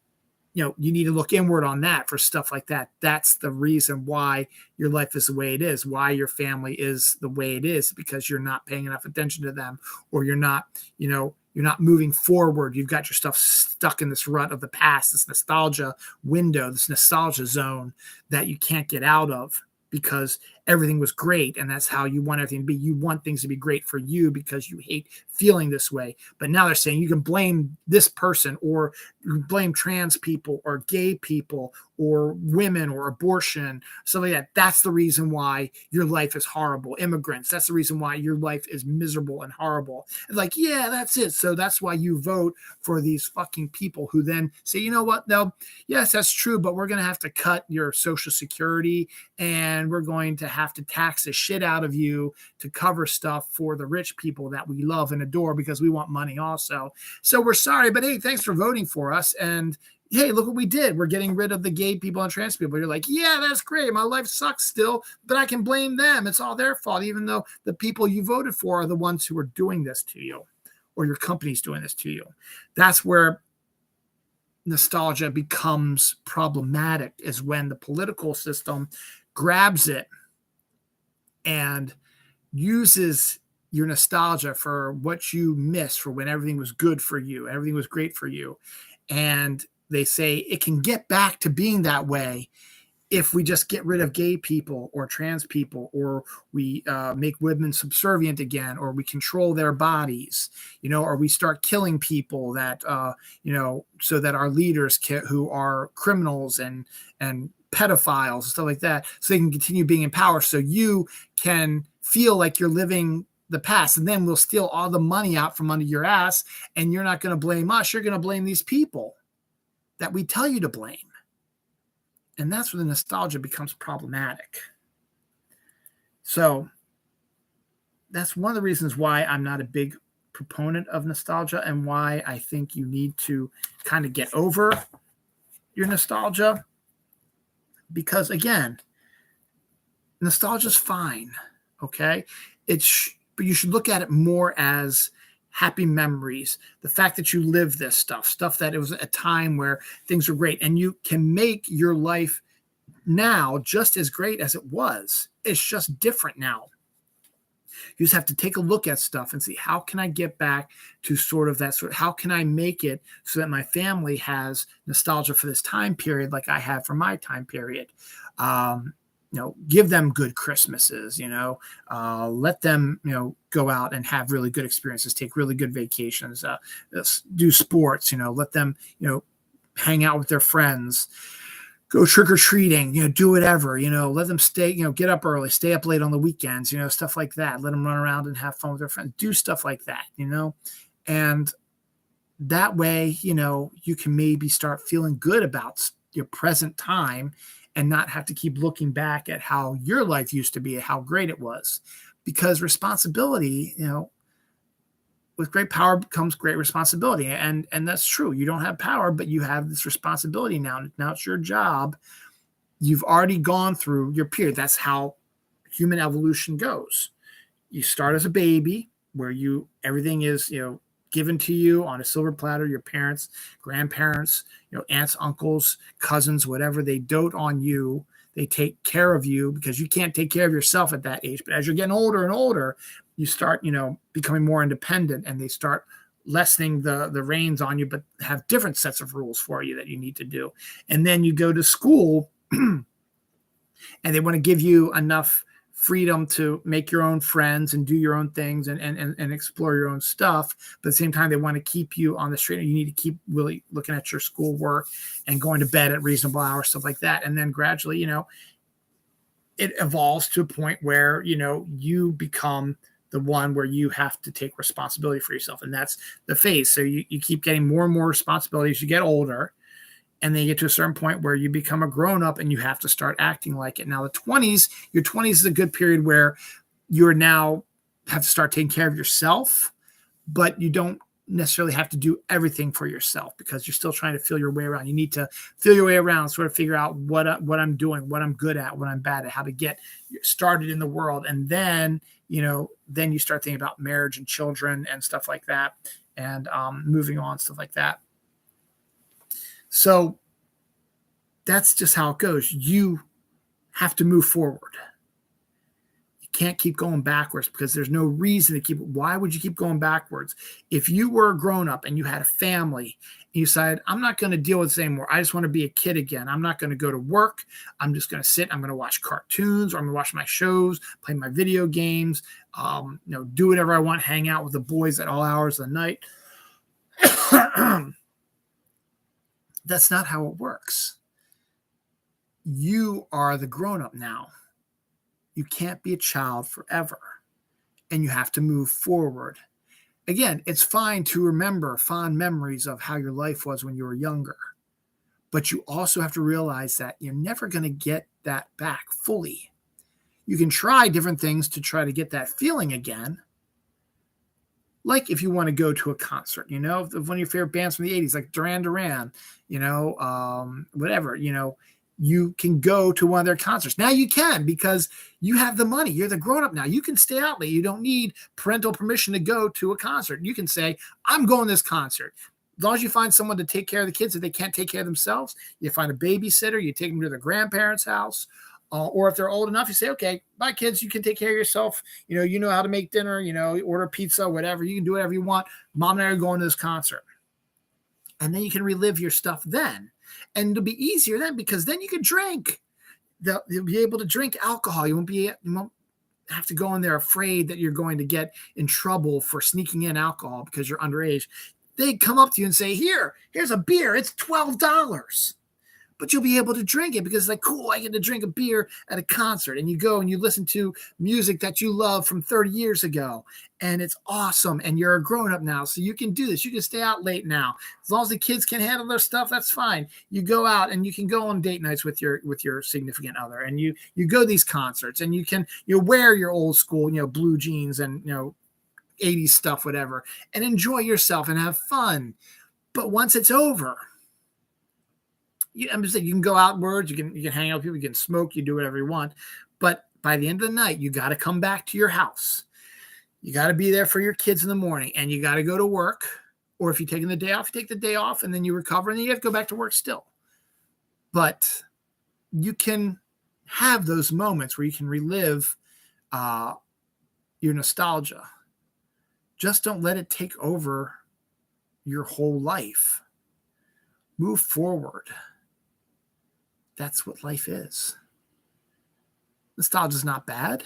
you need to look inward on that for stuff like that. That's the reason why your life is the way it is, why your family is the way it is, because you're not paying enough attention to them, or you're not moving forward. You've got your stuff stuck in this rut of the past, this nostalgia window, this nostalgia zone that you can't get out of because everything was great. And that's how you want everything to be. You want things to be great for you because you hate feeling this way. But now they're saying you can blame this person, or you blame trans people or gay people or women or abortion, stuff like that. That's the reason why your life is horrible. Immigrants, that's the reason why your life is miserable and horrible. It's like, yeah, that's it. So that's why you vote for these fucking people who then say, you know what, though? Yes, that's true, but we're going to have to cut your Social Security and we're going to have to tax the shit out of you to cover stuff for the rich people that we love and adore because we want money also. So we're sorry, but hey, thanks for voting for us. And hey, look what we did. We're getting rid of the gay people and trans people. You're like, yeah, that's great. My life sucks still, but I can blame them. It's all their fault, even though the people you voted for are the ones who are doing this to you, or your company's doing this to you. That's where nostalgia becomes problematic, is when the political system grabs it and uses your nostalgia for what you miss, for when everything was good for you, everything was great for you. And they say it can get back to being that way if we just get rid of gay people or trans people, or we make women subservient again, or we control their bodies, or we start killing people that, so that our leaders who are criminals and pedophiles and stuff like that, so they can continue being in power. So you can feel like you're living the past, and then we'll steal all the money out from under your ass, and you're not going to blame us. You're going to blame these people that we tell you to blame. And that's where the nostalgia becomes problematic. So that's one of the reasons why I'm not a big proponent of nostalgia, and why I think you need to kind of get over your nostalgia. Because again, nostalgia is fine. Okay. But you should look at it more as happy memories. The fact that you live this stuff that it was a time where things were great, and you can make your life now just as great as it was. It's just different now. You just have to take a look at stuff and see, how can I get back to how can I make it so that my family has nostalgia for this time period like I have for my time period. Give them good Christmases, let them, go out and have really good experiences, take really good vacations, do sports, let them, hang out with their friends, go trick-or-treating, do whatever, let them stay, get up early, stay up late on the weekends, stuff like that. Let them run around and have fun with their friends, do stuff like that, and that way, you can maybe start feeling good about your present time and not have to keep looking back at how your life used to be and how great it was. Because responsibility, with great power comes great responsibility. And that's true. You don't have power, but you have this responsibility now. Now it's your job, you've already gone through your period. That's how human evolution goes. You start as a baby where everything is, given to you on a silver platter. Your parents, grandparents, aunts, uncles, cousins, whatever, they dote on you. They take care of you because you can't take care of yourself at that age. But as you're getting older and older, you start, becoming more independent, and they start lessening the reins on you, but have different sets of rules for you that you need to do. And then you go to school and they want to give you enough freedom to make your own friends and do your own things and explore your own stuff. But at the same time, they want to keep you on the straight. You need to keep really looking at your schoolwork and going to bed at reasonable hours, stuff like that. And then gradually, it evolves to a point where, you become the one where you have to take responsibility for yourself. And that's the phase. So you keep getting more and more responsibilities. You get older, and then you get to a certain point where you become a grown up and you have to start acting like it. Now your 20s is a good period where you're now have to start taking care of yourself, but you don't necessarily have to do everything for yourself because you're still trying to feel your way around. You need to feel your way around, sort of figure out what I'm doing, what I'm good at, what I'm bad at, how to get started in the world. And then, then you start thinking about marriage and children and stuff like that, and moving on, stuff like that. So that's just how it goes. You have to move forward. You can't keep going backwards because there's no reason to keep. Why would you keep going backwards? If you were a grown up and you had a family and you decided, I'm not going to deal with this anymore. I just want to be a kid again. I'm not going to go to work. I'm just going to sit. I'm going to watch cartoons, or I'm going to watch my shows, play my video games, do whatever I want, hang out with the boys at all hours of the night. That's not how it works. You are the grown-up now. You can't be a child forever, and you have to move forward. Again, it's fine to remember fond memories of how your life was when you were younger, but you also have to realize that you're never going to get that back fully. You can try different things to try to get that feeling again. Like if you want to go to a concert, of one of your favorite bands from the 80s, like Duran Duran, whatever, you can go to one of their concerts. Now you can, because you have the money. You're the grown-up now. You can stay out late. You don't need parental permission to go to a concert. You can say, I'm going to this concert. As long as you find someone to take care of the kids if they can't take care of themselves, you find a babysitter, you take them to their grandparents' house. Or if they're old enough, you say, okay, bye kids, you can take care of yourself. You know how to make dinner, order pizza, whatever. You can do whatever you want. Mom and I are going to this concert. And then you can relive your stuff then. And it'll be easier then, because then you can drink. You'll be able to drink alcohol. You won't have to go in there afraid that you're going to get in trouble for sneaking in alcohol because you're underage. They come up to you and say, here's a beer. It's $12. But you'll be able to drink it because it's like, cool, I get to drink a beer at a concert. And you go and you listen to music that you love from 30 years ago. And it's awesome. And you're a grown-up now, so you can do this. You can stay out late now. As long as the kids can handle their stuff, that's fine. You go out and you can go on date nights with your significant other. And you go to these concerts, and you wear your old school, blue jeans and, 80s stuff, whatever, and enjoy yourself and have fun. But once it's over, I'm just saying, you can go outwards, you can hang out with people, you can smoke, you do whatever you want. But by the end of the night, you got to come back to your house. You got to be there for your kids in the morning, and you got to go to work. Or if you're taking the day off, you take the day off, and then you recover, and then you have to go back to work still. But you can have those moments where you can relive your nostalgia. Just don't let it take over your whole life. Move forward. That's what life is. Nostalgia is not bad.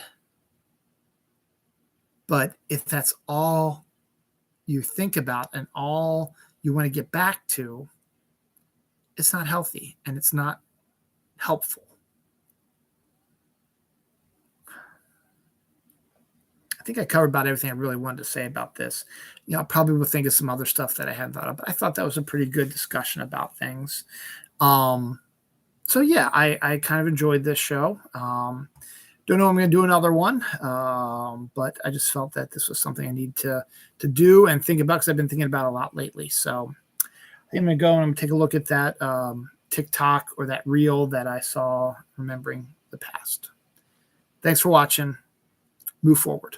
But if that's all you think about and all you want to get back to, it's not healthy and it's not helpful. I think I covered about everything I really wanted to say about this. I probably will think of some other stuff that I hadn't thought of, but I thought that was a pretty good discussion about things. So yeah, I kind of enjoyed this show. Don't know if I'm going to do another one, but I just felt that this was something I need to do and think about, because I've been thinking about it a lot lately. So I think I'm going to go and I'm going to take a look at that TikTok or that reel that I saw remembering the past. Thanks for watching. Move forward.